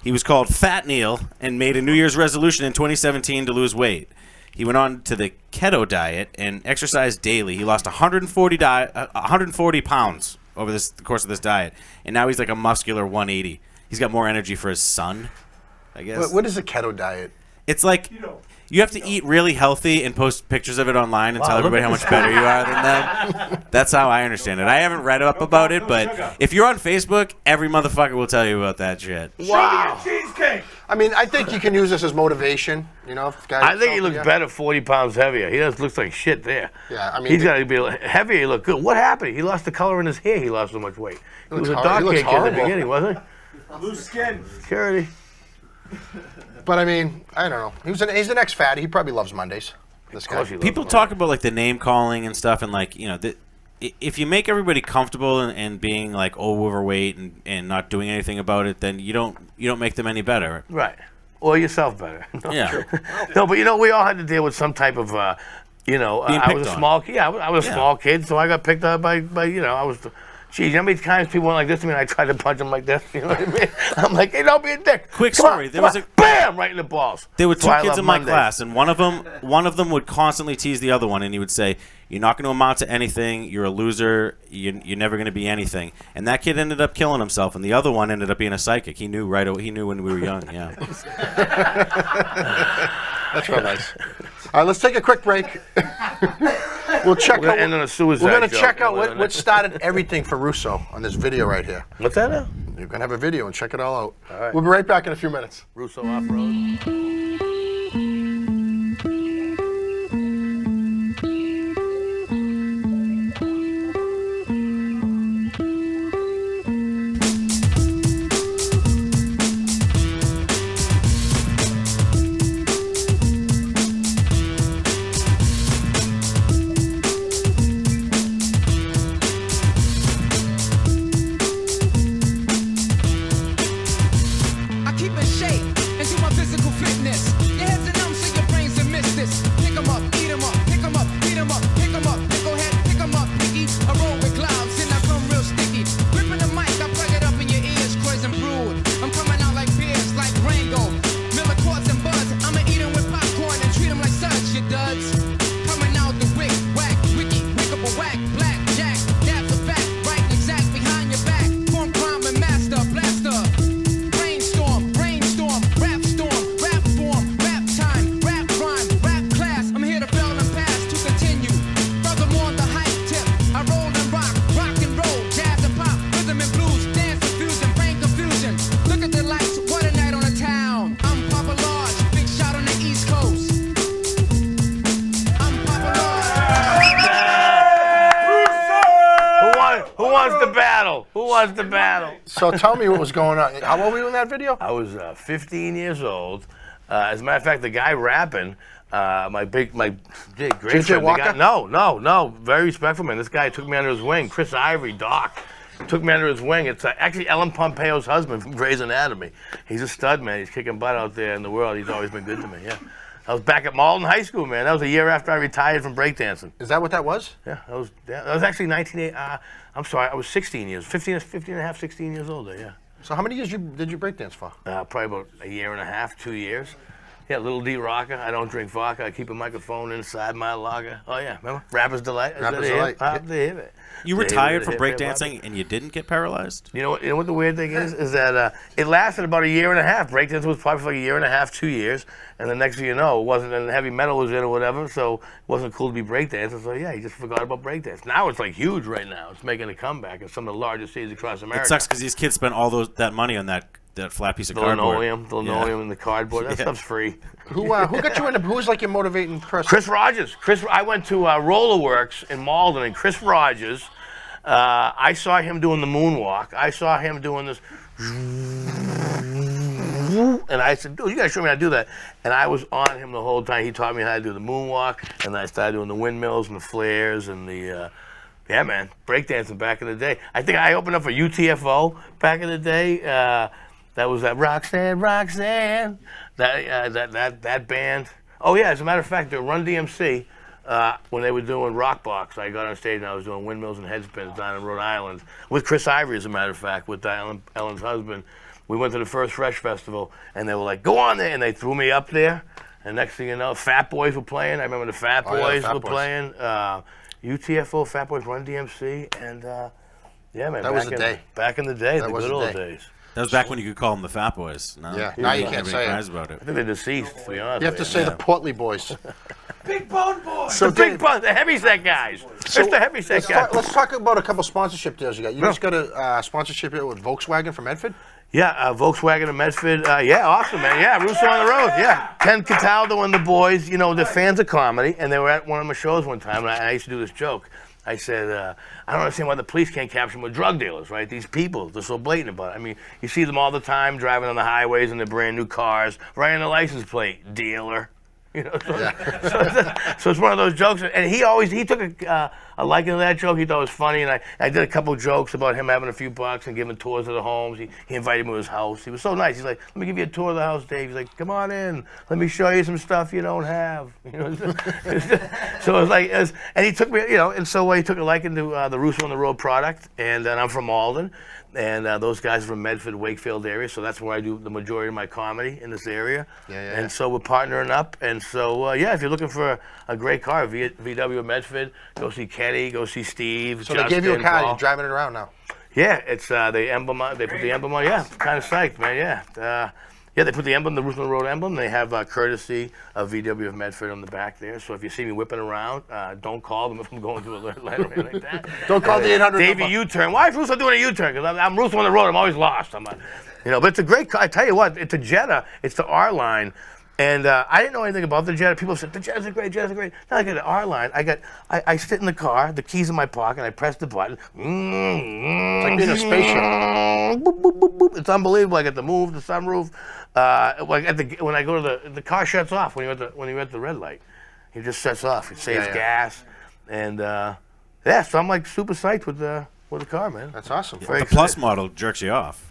He was called Fat Neil and made a New Year's resolution in 2017 to lose weight. He went on to the keto diet and exercised daily. He lost 140 pounds over the course of this diet, and now he's like a muscular 180. He's got more energy for his son, I guess. What is a keto diet? It's like... You have to eat really healthy and post pictures of it online and tell everybody how much better you are than them. That's how I understand it. I haven't read up about it, but if you're on Facebook, every motherfucker will tell you about that shit. Wow. Cheesecake. I mean, I think you can use this as motivation. I think he looks better 40 pounds heavier. He just looks like shit there. Yeah, I mean, he's got to be heavier. He look good. What happened? He lost the color in his hair. He lost so much weight. He was a dark kid in the beginning, wasn't he? Loose skin. Security. But I mean, I don't know. He's the next fatty. He probably loves Mondays. This guy. People talk about the name calling and stuff, and if you make everybody comfortable and being overweight and not doing anything about it, then you don't make them any better. Right. Or yourself better. Yeah. No, but we all had to deal with some type of I was a small kid. I was a small kid, so I got picked up by I was Geez, you know how many times people went like this to me and I tried to punch them like this? You know what I mean? I'm like, hey, don't be a dick. Quick Come story. on, There come was on. a bam, right in the balls. There were That's why I two kids love in my Mondays. class, and one of them would constantly tease the other one, and he would say, "You're not going to amount to anything. You're a loser. You're never going to be anything." And that kid ended up killing himself, and the other one ended up being a psychic. He knew right away. He knew when we were young. Yeah. That's real nice. All right, let's take a quick break. We'll check We're out. gonna end on a suicide We're going to joke. check out what started everything for Russo on this video right here. What's that now? You're going to have a video and check it all out. All right. We'll be right back in a few minutes. Russo off-road. I keep in shape and do my physical fitness. Your head's a numb, so your brains are miss this. Pick 'em up, eat 'em up, pick 'em up, beat 'em up, pick 'em up, picklehead, pick 'em up, picky. I roll with clouds and I come real sticky. Gripping the mic, I plug it up in your ears, poison brood. I'm coming out like beers, like Rango. Miller Quartz and Buds, I'ma eat 'em with popcorn and treat 'em like such, you duds. Coming out the wick, whack, wiki, wick up a whack, black, jack, that's a fact, right and exact behind your back. Form, crime, and master, blaster. Brainstorm, rap storm, rap form, rap time, rap rhyme, rap class. I'm here to fail and pass to continue. Furthermore, the hype tip. I roll and rock and roll, jazz and pop, rhythm and blues, dance and fusion, brain confusion. Look at the lights, what a night on the town. I'm Papa Large, big shot on the East Coast. I'm Papa Large. Who wants the battle? Who wants the battle? So tell me what was going on. How old were you in that video? I was 15 years old. As a matter of fact, the guy rapping, my great JJ friend. Walker? No. Very respectful man. This guy took me under his wing. Chris Ivory, Doc, took me under his wing. It's actually Ellen Pompeo's husband from Grey's Anatomy. He's a stud, man. He's kicking butt out there in the world. He's always been good to me, yeah. I was back at Malden High School, man. That was a year after I retired from breakdancing. Is that what that was? Yeah, that was actually 1980. I'm sorry, I was 15 and a half, 16 years old there, yeah. So how many years did you breakdance for? Probably about a year and a half, 2 years. Yeah, Little D Rocker. I don't drink vodka. I keep a microphone inside my locker. Oh, yeah, remember? Rapper's Delight. Rapper's Delight. You retired from breakdancing and you didn't get paralyzed? You know what the weird thing is that it lasted about a year and a half. Breakdancing was probably for like a year and a half, 2 years. And the next thing you know, it wasn't, and heavy metal was in or whatever, so it wasn't cool to be breakdancing. So yeah, you just forgot about breakdance. Now it's like huge right now. It's making a comeback in some of the largest cities across America. It sucks because these kids spent all that money on that flat piece of cardboard. The linoleum and the cardboard. That stuff's free. Who got you into? Who was like your motivating person? Chris Rogers. I went to Rollerworks in Malden, and Chris Rogers. I saw him doing the moonwalk. I saw him doing this. And I said, dude, you gotta show me how to do that. And I was on him the whole time. He taught me how to do the moonwalk, and then I started doing the windmills and the flares and the, yeah, man, breakdancing back in the day. I think I opened up for UTFO back in the day. That was that Roxanne, that band. Oh yeah, as a matter of fact, the Run DMC, when they were doing Rock Box, I got on stage and I was doing windmills and headspins down in Rhode Island with Chris Ivory, as a matter of fact, with Ellen's husband. We went to the first Fresh Festival, and they were like, go on there, and they threw me up there. And next thing you know, Fat Boys were playing. I remember the Fat Boys were playing. UTFO, Fat Boys, Run DMC, and yeah, man. That was the day. Back in the day, the was good the old day. days. That was back when you could call them the Fat Boys. No, Yeah, now you can't say cries it. about it. I think they're deceased, to be honest. You have to with say the Portly Boys. Big Bone Boy. So the big bun, the heavyset guys. It's the heavyset guys. Let's talk about a couple sponsorship deals you got. You just got a sponsorship deal with Volkswagen from Medford? Yeah, Volkswagen and Medford. Yeah, awesome, man. Yeah, Russo on the road. Yeah. Ken Cataldo and the boys, you know, they're fans of comedy, and they were at one of my shows one time, and I used to do this joke. I said, I don't understand why the police can't capture them with drug dealers, right? These people, they're so blatant about it. I mean, you see them all the time driving on the highways in their brand new cars, writing a license plate, dealer. You know, so it's one of those jokes, and he took a liking to that joke. He thought it was funny, and I did a couple jokes about him having a few bucks and giving tours of the homes. He invited me to his house. He was so nice. He's like, "Let me give you a tour of the house, Dave." He's like, "Come on in. Let me show you some stuff you don't have." You know, so it was like, and he took me, you know, and so he took a liking to the Russo on the Road product, and I'm from Malden. And those guys are from Medford, Wakefield area, so that's where I do the majority of my comedy in this area. Yeah. And so we're partnering up. And so, if you're looking for a great car, VW Medford, go see Kenny, go see Steve. So Justin, they gave you a car, Paul. you're driving it around now. Yeah, it's the emblem on. They put the emblem on. Yeah, kind of psyched, man. Yeah. They put the emblem, the Russo Road emblem. They have courtesy of VW of Medford on the back there. So if you see me whipping around, don't call them if I'm going to a line or anything like that. Don't call the 800 Davey number. U-turn. Why is Russo doing a U-turn? Because I'm Russo on the road. I'm always lost. But it's a great car. I tell you what, it's a Jetta. It's the R line. And I didn't know anything about the Jetta. People said, the Jetta's a great. Now I get an R line. I sit in the car, the keys in my pocket, I press the button. It's like being a spaceship. Boop, boop, boop, boop. It's unbelievable. I get to move the sunroof. When I go to the car shuts off when you're at the red light. It just shuts off. It saves gas. And so I'm like super psyched with the car, man. That's awesome. The Plus model jerks you off.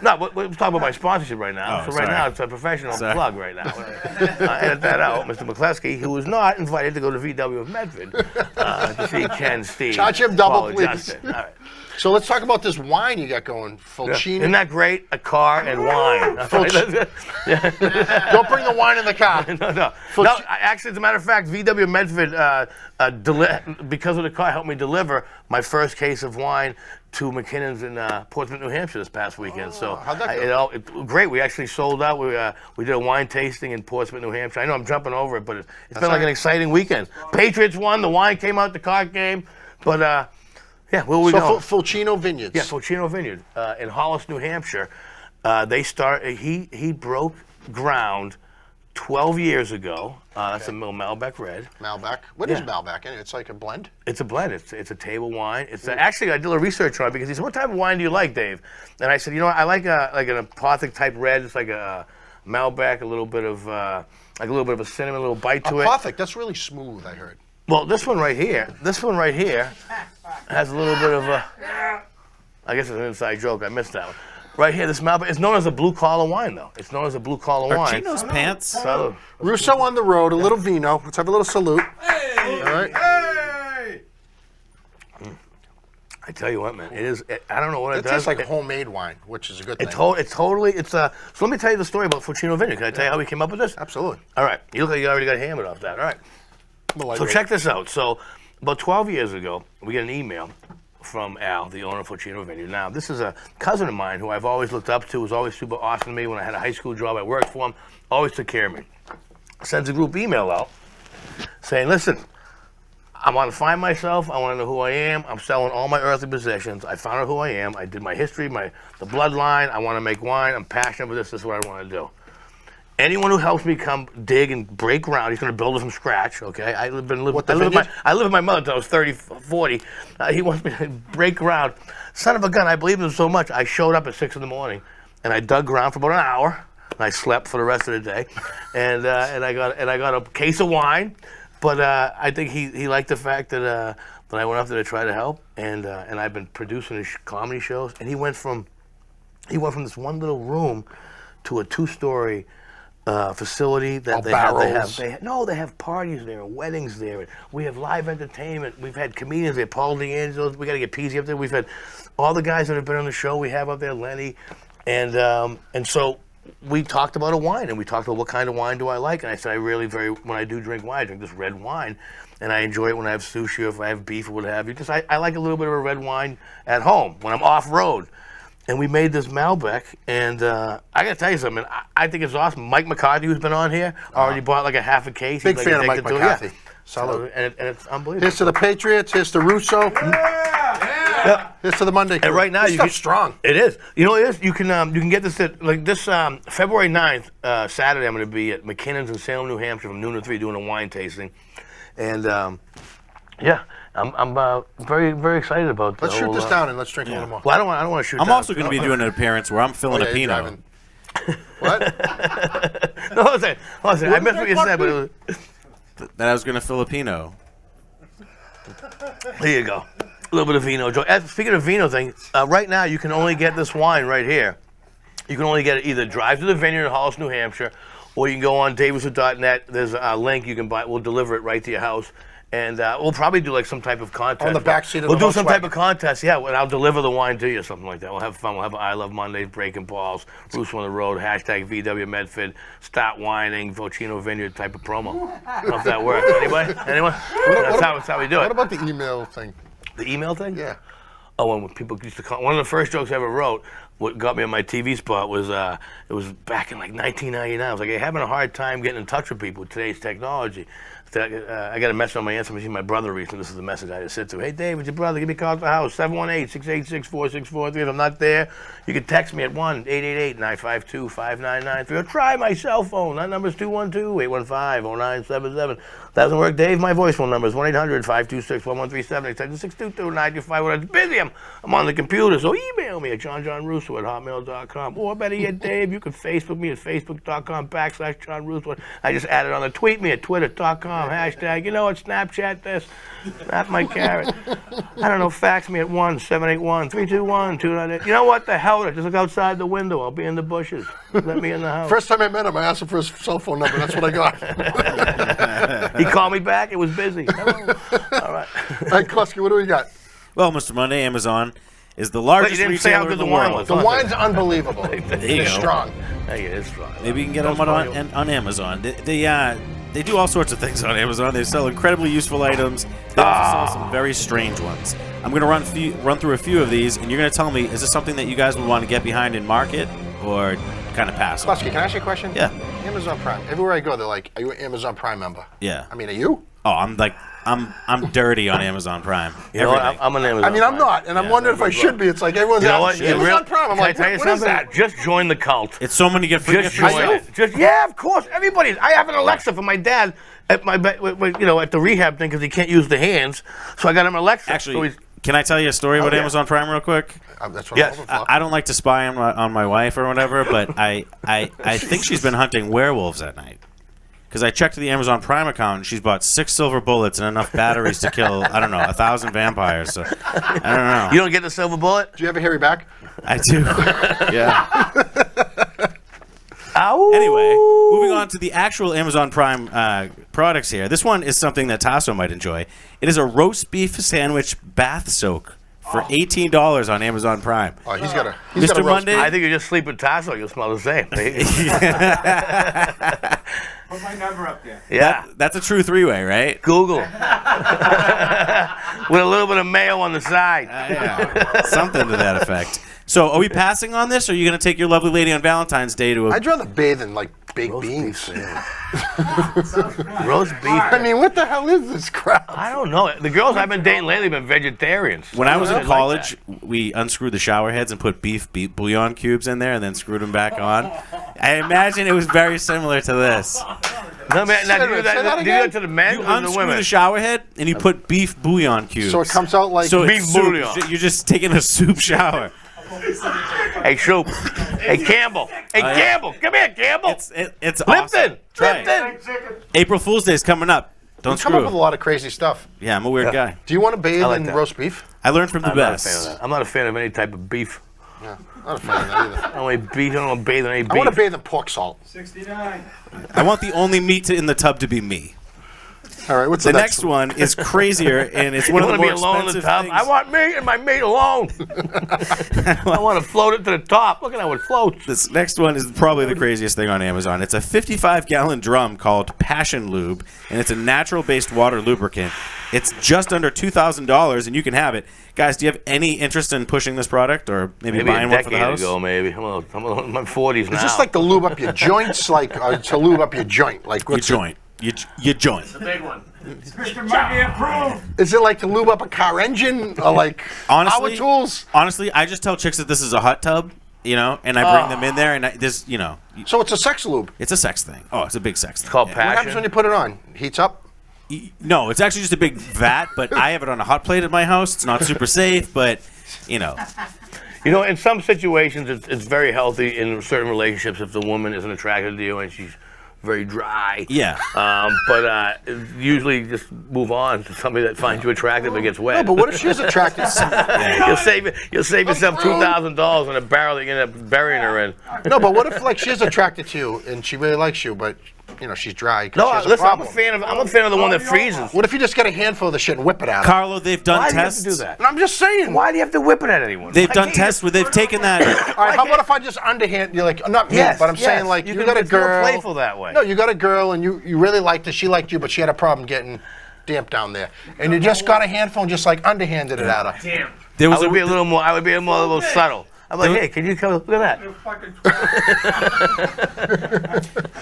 No, we're talking about my sponsorship right now. Oh, so right now it's a professional plug right now. Edit that out, Mr. McCluskey, who was not invited to go to VW of Medford to see Ken, Steve, Charge him double, Paul, please. Justin. All right. So let's talk about this wine you got going, Fulcini. Isn't that great? A car and wine. Don't bring the wine in the car. No, actually, as a matter of fact, VW Medford, because of the car, helped me deliver my first case of wine to McKinnon's in Portsmouth, New Hampshire this past weekend. So how'd that go? Great. We actually sold out. We did a wine tasting in Portsmouth, New Hampshire. I know I'm jumping over it, but it's been like an exciting weekend. Patriots won. The wine came out. The car came. But where we going? Fulcino Vineyards. Yeah, Fulcino Vineyard in Hollis, New Hampshire. He broke ground 12 years ago. That's a Malbec Red. Malbec. What is Malbec? It's like a blend? It's a blend. It's a table wine. Actually, I did a research on it because he said, "What type of wine do you like, Dave?" And I said, I like like an apothic type red. It's like a Malbec, a little bit of a cinnamon, a little bite to it. Apothic. That's really smooth, I heard. Well, this one right here has a little bit of a. I guess it's an inside joke. I missed that one. Right here, this Malbec. It's known as a blue collar wine, though. It's known as a blue collar wine. Chino's pants. Salud. Russo on the road, a little vino. Let's have a little salute. Hey! All right. Hey! I tell you what, man. I don't know what it does. Tastes like homemade wine, which is a good thing. So let me tell you the story about Fulcino Vineyard. Can I tell you how we came up with this? Absolutely. All right. You look like you already got hammered off that. All right. So check this out. So about 12 years ago, we get an email from Al, the owner of Fulcino Vineyard. Now, this is a cousin of mine who I've always looked up to, was always super awesome to me. When I had a high school job, I worked for him, always took care of me. Sends a group email out saying, listen, I want to find myself. I want to know who I am. I'm selling all my earthly possessions. I found out who I am. I did my history, the bloodline. I want to make wine. I'm passionate about this. This is what I want to do. Anyone who helps me come dig and break ground, he's going to build it from scratch, okay? I live with my mother until I was 30, 40. He wants me to break ground. Son of a gun, I believed him so much, I showed up at 6 in the morning, and I dug ground for about an hour, and I slept for the rest of the day, and I got a case of wine, but I think he liked the fact that I went up there to try to help, and I've been producing his comedy shows, and he went from this one little room to a 2-story facility that they have parties there, weddings there. We have live entertainment. We've had comedians there, Paul D'Angelo. We got to get Peasy up there. We've had all the guys that have been on the show. We have up there, Lenny, and so we talked about a wine, and we talked about what kind of wine do I like. And I said, when I do drink wine, I drink this red wine, and I enjoy it when I have sushi or if I have beef or what have you. Because I like a little bit of a red wine at home when I'm off road. And we made this Malbec, and I got to tell you something. I think it's awesome. Mike McCarthy, who's been on here, already bought like a half a case. Big fan of Mike McCarthy. So, and it's unbelievable. Here's to the Patriots. Here's to Russo. Yeah. Here's to the Monday crew. And right now, this stuff's strong. It is. You know, it is. You can get this at this February 9th, Saturday. I'm going to be at McKinnon's in Salem, New Hampshire, from noon to 3, doing a wine tasting, and I'm very, very excited about. Let's shoot this down and let's drink a little more. Well, I don't want to shoot. I'm also going to be doing an appearance where I'm filling a Pinot. What? No, listen. I missed what you said, but it was, That I was going to Filipino. there you go. A little bit of vino. Speaking of vino thing, right now you can only get this wine right here. You can only get it either drive to the vineyard in Hollis, New Hampshire, or you can go on davidson.net. There's a link you can buy. We'll deliver it right to your house. And we'll probably do like some type of contest. On the back seat of We'll the do some type Volkswagen. of contest, yeah. And I'll deliver the wine to you, something like that. We'll have fun. We'll have I Love Mondays, Breaking Balls, Russo on the Road, hashtag VW Medford, Start Whining, Vocino Vineyard type of promo. I don't know if that works. Anybody? Anyone? That's how we do it. What about the email thing? The email thing? Yeah. Oh, when people used to call, one of the first jokes I ever wrote, what got me on my TV spot was, it was back in like 1999. I was like, hey, having a hard time getting in touch with people with today's technology. So I got a message on my answer machine, my brother recently. This is the message I just said to him. Hey, Dave, it's your brother. Give me a call at the house, 718-686-4643. If I'm not there, you can text me at 1-888-952-5993. Or try my cell phone. That number's 212-815-0977. Doesn't work, Dave? My voice phone number is 1-800-526-1137. Extension 622-925. When it's busy, I'm on the computer. So email me at johnrusso@hotmail.com. Or better yet, Dave, you can Facebook me at facebook.com/John Russo. I just added on the tweet me at twitter.com. Hashtag, you know what, Snapchat this, snap my carrot. I don't know, fax me at 1-781-321-298. You know what, the hell, just look outside the window. I'll be in the bushes. Let me in the house. First time I met him, I asked him for his cell phone number. That's what I got. He called me back. It was busy. Hello. All right. All right, Klusky, what do we got? Well, Mr. Monday, Amazon is the largest But you didn't say how retailer good in the wine world. was. The wine's unbelievable. There you It's go. strong. Hey, it is strong. Maybe you can get them on Amazon. They do all sorts of things on Amazon. They sell incredibly useful items. They also sell some very strange ones. I'm going to run through a few of these, and you're going to tell me, is this something that you guys would want to get behind and market, or kind of pass on? Klusky, can I ask you a question? Yeah. Amazon Prime. Everywhere I go, they're like, are you an Amazon Prime member? Yeah. I mean, are you? Oh, I'm dirty on Amazon Prime. You know what? Everything. I'm an Amazon I mean, I'm Prime. not, and I'm wondering if I should be. It's like everyone's You know what? asking, Amazon Prime. I'm Can like, I tell you what is something? that? Just join the cult. It's so many get free. Just join it. Yeah, of course. Everybody. I have an Alexa for my dad at my, at the rehab thing because he can't use the hands. So I got him an Alexa. Actually, can I tell you a story about Amazon Prime real quick? That's what Yes. I'm hoping for. I don't like to spy on my wife or whatever, but I think she's been hunting werewolves at night. Because I checked the Amazon Prime account, and she's bought 6 silver bullets and enough batteries to kill, 1,000 vampires. So, I don't know. You don't get the silver bullet? Do you ever hear me back? I do. Yeah. Ow. Anyway, moving on to the actual Amazon Prime products here. This one is something that Tasso might enjoy. It is a roast beef sandwich bath soak for $18 on Amazon Prime. Oh, he's got a Mr. roast Monday? I think you just sleep with Tasso, you'll smell the same. Put my number up there. Yeah. That's a true three-way, right? Google. With a little bit of mayo on the side. Yeah. Something to that effect. So, are we passing on this, or are you going to take your lovely lady on Valentine's Day to a... I'd rather bathe in, like, baked beans. Roast beef. I mean, what the hell is this crap? I don't know. The girls I've been dating lately have been vegetarians. When I was in like college, we unscrewed the shower heads and put beef bouillon cubes in there and then screwed them back on. I imagine it was very similar to this. No, man, now, do you do that to the men You or the unscrew women? the shower head and you put beef bouillon cubes. So it comes out like So beef it's soup. bouillon. You're just taking a soup shower. Hey, Shoop. Hey, Campbell. Hey, Campbell. Come here, Campbell. It's Lipton. awesome. Try it. April Fool's Day is coming up. Don't You come up screw. with a lot of crazy stuff. Yeah, I'm a weird guy. Do you want to bathe like in that. roast beef? I learned from the I'm not a fan of best. that. I'm not a fan of any type of beef. Yeah, I'm not a fan of that either. I don't like beef. I don't want to bathe in any beef. I want to bathe in pork salt. 69. I want the only meat in the tub to be me. All right, what's The next one is crazier, and it's one of the want to more be alone in the expensive tub? things. I want me and my mate alone. I want to float it to the top. Look at how it floats. This next one is probably the craziest thing on Amazon. It's a 55-gallon drum called Passion Lube, and it's a natural-based water lubricant. It's just under $2,000, and you can have it. Guys, do you have any interest in pushing this product, or maybe Maybe a buying one for the decade house? ago, maybe. I'm in my 40s now. Is this like to lube up your joints, like to lube up your joint? Like Your what's joint. Your joint. the big one. Mr. Monday approved. Is it like to lube up a car engine or like Honestly, power tools? Honestly, I just tell chicks that this is a hot tub, and I bring them in there, and So it's a sex lube. it's a sex thing. Oh, it's a big sex thing. It's called Yeah. What happens passion. when you put it on? Heats up? No, it's actually just a big vat, but I have it on a hot plate at my house. It's not super safe, but, You know, in some situations, it's very healthy in certain relationships if the woman isn't attracted to you and she's very dry. Yeah. But usually just move on to somebody that finds you attractive and gets wet. No, but what if she's attracted? You'll save yourself $2,000 in a barrel that you end up burying her in. No, but what if like she's attracted to you and she really likes you, but she's dry? No, she has listen, a I'm a fan of the one that freezes. What if you just get a handful of the shit and whip it out? Carlo, they've done Why tests. do you have to do that? And I'm just saying. Why do you have to whip it at anyone? They've Why done can't you tests where they've taken that. All right, how about if I just underhand? You're like, not me, Yes, but I'm yes. saying like You you can got a be more girl. playful that way. No, you got a girl and you really liked her. She liked you, but she had a problem getting damp down there, and you just got a handful and just like underhanded it at her. Damn. There was I would be a little more. I would be a little subtle. I'm like, hey, can you come? Look at that.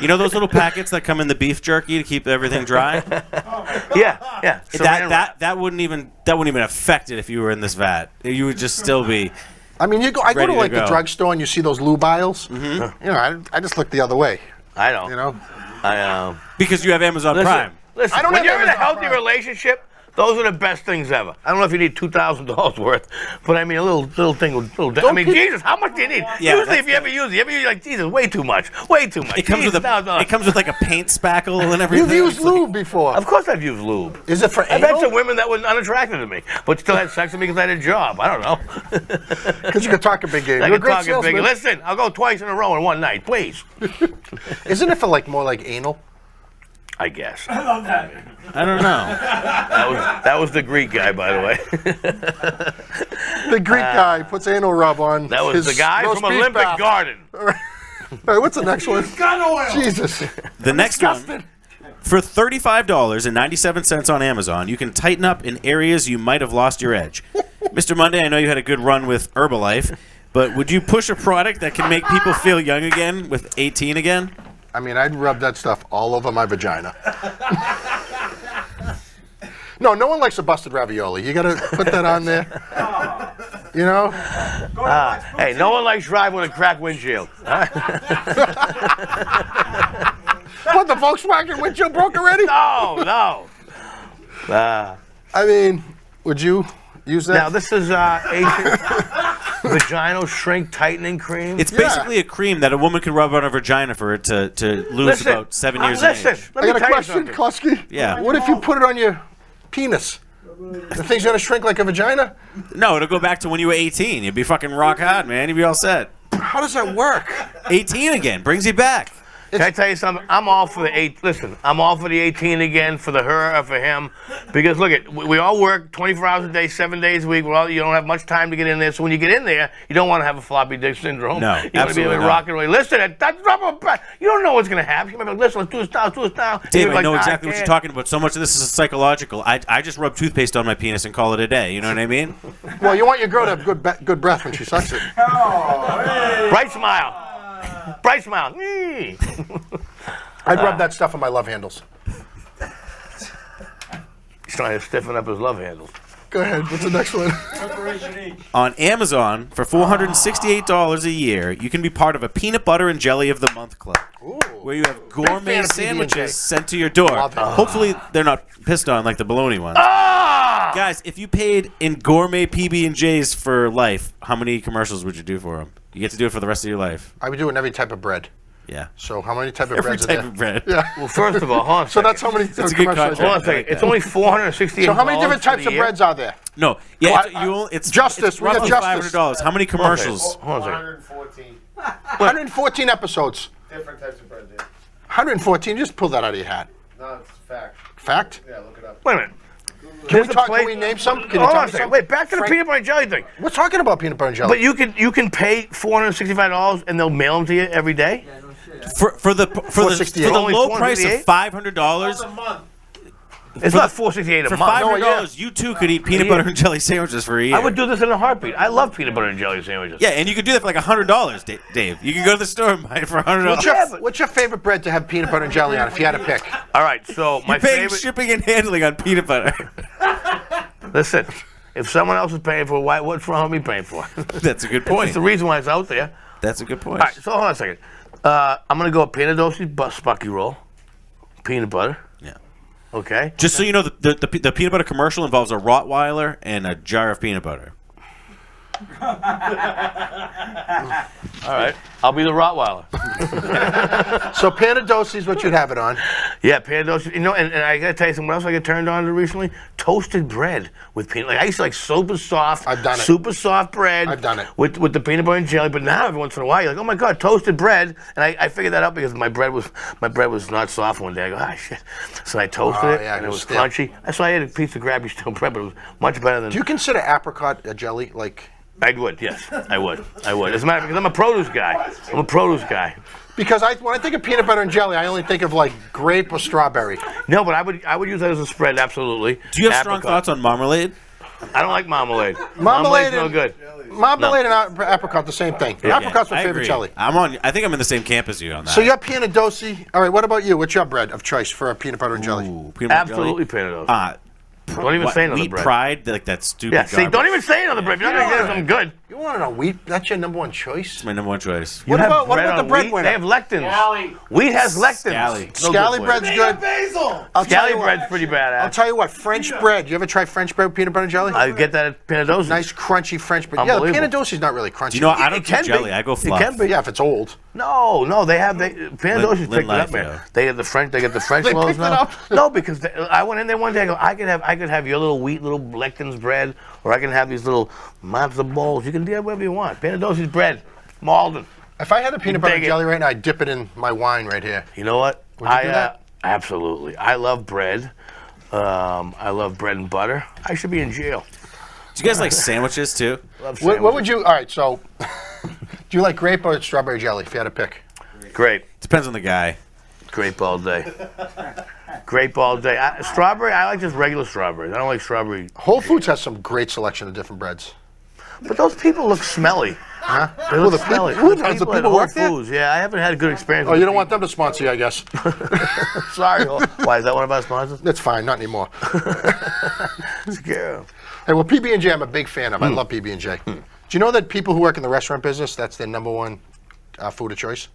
You know those little packets that come in the beef jerky to keep everything dry? Yeah. That wouldn't even affect it if you were in this vat. You would just still be. I mean, I go ready to like go. the drugstore and you see those lube aisles. Mm-hmm. I just look the other way. I don't. Because you have Amazon Listen, Prime. Listen, I don't when have you're in a Amazon healthy Prime. relationship, those are the best things ever. I don't know if you need $2,000 worth, but I mean a little thing. Jesus, how much do you need? Yeah, Usually, if you ever use it, like Jesus, way too much. Way too much. It comes with it comes with like a paint spackle and everything. You've used lube before. Of course, I've used lube. Is it for I've had anal? some women that were unattractive to me, but still had sex with me because I had a job. I don't know. Because you can talk a big game. I You're a can great talk a big. salesman. Listen, I'll go twice in a row in one night, please. Isn't it for like more like anal? I guess. I don't know. That was the Greek guy, by the way. The Greek guy puts anal rub on. That was his the guy roast from beef Olympic bath. Garden. All right, what's the next one? Gun oil. Jesus. The next one. For $35.97 on Amazon, you can tighten up in areas you might have lost your edge. Mr. Monday, I know you had a good run with Herbalife, but would you push a product that can make people feel young again with 18 again? I mean, I'd rub that stuff all over my vagina. No one likes a busted ravioli. You got to put that on there. You know? Hey, no one likes driving with a cracked windshield. What, the Volkswagen windshield broke already? No. I mean, would you use that? Now, this is vaginal shrink tightening cream. It's basically a cream that a woman can rub on her vagina for it to lose about 7 years of age. Let I me got a tell you question, something. Klosky. Yeah. What if you put it on your penis? The thing's going to shrink like a vagina? No, it'll go back to when you were 18. You'd be fucking rock hard, man. You'd be all set. How does that work? 18 again. Brings you back. Can I tell you something? I'm all for the 18 again for the her or for him, because look we all work 24 hours a day, 7 days a week. You don't have much time to get in there, so when you get in there, you don't want to have a floppy dick syndrome. No, you want to be absolutely able to not. rock and roll. Listen, you don't know what's going to happen. You might be like, listen, let's do this now. Dave, You're I like, know "Nah, exactly what can't." you're talking about. So much of this is psychological. I just rub toothpaste on my penis and call it a day. You know what I mean? Well, you want your girl to have good breath when she sucks it. Bright smile. Bright smile. I'd rub that stuff on my love handles. He's trying to stiffen up his love handles. Go ahead. What's the next one? On Amazon, for $468 a year, you can be part of a peanut butter and jelly of the month club, where you have gourmet fan of PB&J. sandwiches sent to your door. Love it. Hopefully, they're not pissed on like the bologna ones. Guys, if you paid in gourmet PB&Js for life, how many commercials would you do for them? You get to do it for the rest of your life. I would do it in every type of bread. Yeah. So how many type of Every breads are type there? of bread. Yeah. Well, first of all, hold on a So that's second. how many That's a good commercials. contract. Hold on a second. like It's that. only $468. So how many different for types the of year? breads are there? No, yeah, Well, it's Justice, It's we got roughly Justice. $500. How many commercials? Hold on a second. 114 episodes. Different types of bread, yeah. 114. Just pull that out of your hat. No, it's fact. Fact? Yeah, look it up. Wait a minute. Can we There's a talk? place- Can we name some? Can you Hold tell on a me second. some? Wait, back to the Frank- peanut butter and jelly thing. We're talking about peanut butter and jelly. But you can pay $465 and they'll mail them to you every day. For the $468. low Only price of $468? $500. A month. It's not $468 a For month. $500, yeah. you too could eat peanut butter and jelly sandwiches for a year. I would do this in a heartbeat. I love peanut butter and jelly sandwiches. Yeah, and you could do that for like $100, Dave. You could go to the store and buy it for $100. What's your favorite bread to have peanut butter and jelly on if you had to pick? All right, so my You're paying favorite. shipping and handling on peanut butter. Listen, if someone else is paying for it, what's wrong with me paying for it? That's a good It's point. the reason why it's out there. That's a good point. All right, so hold on a second. I'm gonna go peanut dosi spucky roll, peanut butter. Yeah. Okay. Just so you know, the peanut butter commercial involves a Rottweiler and a jar of peanut butter. All right, I'll be the Rottweiler. So Panadosi is what you'd have it on. Yeah, Panadosi. You know, and I gotta tell you something else I got turned on to recently. Toasted bread with peanut. Like I used to like super soft. I've done it. Super soft bread. I've done it. With the peanut butter and jelly. But now every once in a while you're like, oh my god, toasted bread. And I figured that out because my bread was not soft one day. I go, ah shit. So I toasted it and it was stale. crunchy. So I ate a piece of grabby stale bread, but it was much better than. Do you consider apricot a jelly? Like. I would, yes, I would. As a matter of fact, because I'm a produce guy. Because when I think of peanut butter and jelly, I only think of like grape or strawberry. No, but I would use that as a spread, absolutely. Do you have strong thoughts on marmalade? I don't like marmalade. Marmalade Marmalade's no good. Marmalade and apricot, the same thing. Yeah. Apricot's my I favorite agree. jelly. I think I'm in the same camp as you on that. So you're Panadosi. All right, what about you? What's your bread of choice for peanut butter and jelly? Ooh, peanut butter Absolutely jelly. Panadosi. Don't even say another Wheat bread. Pride, like that stupid. Yeah, see, garbage. don't even say another bread. You're not gonna get something good. You want to know wheat? That's your number one choice. My number one choice. What have about bread the on bread wheat? winner? They have lectins. Wheat has lectins. Scally. No Scally good bread's good. Basil. Tell you Scally what, bread's pretty badass. I'll tell you what, French bread. You ever try French bread with peanut butter and jelly? I get that at Panadosi. Nice crunchy French bread. Yeah, the Unbelievable. Panadosi's not really crunchy. Do you know what? I It don't can do jelly. be. I go It fluff. can be. Yeah, if it's old. No, Panadosi's Lin picked it up, Life, man. yeah. They get the French They rolls picked it now. up? No, because I went in there one day. I go, I could have your little wheat, little lectins bread, or I can have these little matzo balls. You can do whatever you want. Panadosi's bread, Malden. If I had a peanut butter and Dig it. jelly right now, I'd dip it in my wine right here. You know what? Would you do that? Absolutely. I love bread. I love bread and butter. I should be in jail. Do you guys like sandwiches too? Love What would sandwiches. you? All right, so do you like grape or strawberry jelly? If you had to pick, Grape. Depends on the guy. Grape all day. Grape all day. Strawberry, I like just regular strawberries. I don't like strawberry. Whole Foods has some great selection of different breads. But those people look smelly. Huh? They look smelly. Who does? The at people Whole work there? Foods. Yeah, I haven't had a good experience. Oh, with you the don't want them to sponsor you, I guess. Sorry. Why, is that one of our sponsors? That's fine, not anymore. Yeah. Hey, well, PB&J, I'm a big fan of. I love PB&J. Do you know that people who work in the restaurant business, that's their number one food of choice?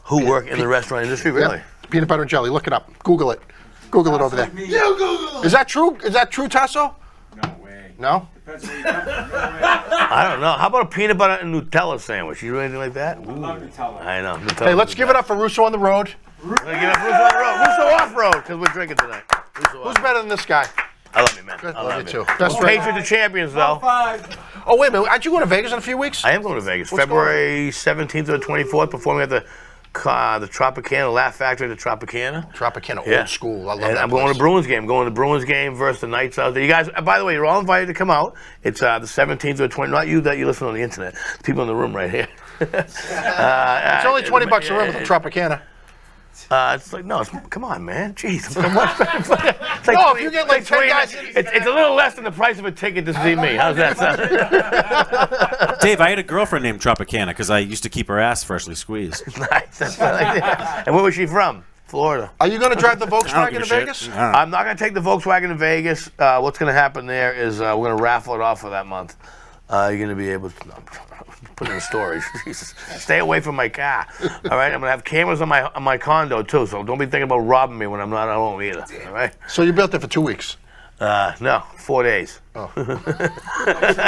Who work in the restaurant industry, really? Yeah. Peanut butter and jelly. Look it up. Google it. Google it over there. You Google it. Is that true? Is that true, Tasso? No way. No? Depends where you come from. No way. I don't know. How about a peanut butter and Nutella sandwich? You do anything like that? I love Nutella. I know. Nutella. Hey, let's give it up for Russo on the road. We're gonna give it Russo on the road. Russo off road, because we're drinking tonight. Russo Who's off. better than this guy? I love you, man. Good. I Love love you too. Best Best friend. Patriots are champions, though. 5. Oh, wait a minute. Aren't you going to Vegas in a few weeks? I am going to Vegas. What's February 17th or 24th, performing at the Tropicana, Laugh Factory at the Tropicana. Tropicana, Yeah. old school. I love And that I'm going to place. the Bruins game. Going to the Bruins game versus the Knights out there. You guys, by the way, you're all invited to come out. It's the 17th or 20th. Not you that you listen on the internet. The people in the room right here. It's only $20 a room at the Tropicana. It's like, no, come on, man. Jeez. It's like No, if you get like 10 guys. it's a little less than the price of a ticket to see me. How's that sound? Dave, I had a girlfriend named Tropicana because I used to keep her ass freshly squeezed. Nice. That's what I did. And where was she from? Florida. Are you going to drive the I don't Volkswagen give to a shit. Vegas? I don't know. I'm not going to take the Volkswagen to Vegas. What's going to happen there is we're going to raffle it off for that month. You're going to be able to put it in storage. Jesus. Stay away from my car. All right? I'm going to have cameras on my condo, too, so don't be thinking about robbing me when I'm not at home either. All right? So you built it for 2 weeks. No, 4 days. Oh. It's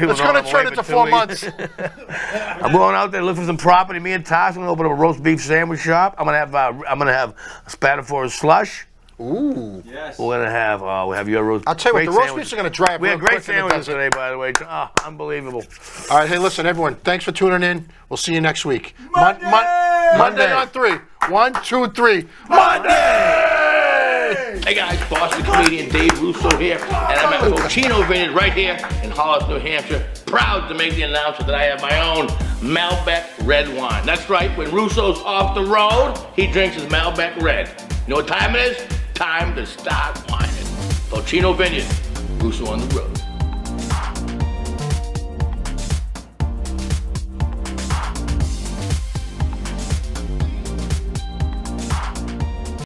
It's going to turn into 4 months. I'm going out there looking for some property. Me and Tosh are going to open up a roast beef sandwich shop. I'm going to have a Spatafora slush. Ooh. Yes. We're going to have we have your roast. I'll tell you what, great the roast sandwiches. beefs are going to dry up We real had great quick in the sandwiches desert. today, by the way. Oh, unbelievable. All right, hey, listen, everyone. Thanks for tuning in. We'll see you next week. Monday! Monday on 3. 1, 2, 3. Monday! Hey guys, Boston comedian Dave Russo here, and I'm at Vocino Vineyard right here in Hollis, New Hampshire. Proud to make the announcement that I have my own Malbec red wine. That's right, when Russo's off the road, he drinks his Malbec red. You know what time it is? Time to start whining. Vocino Vineyard, Russo on the road.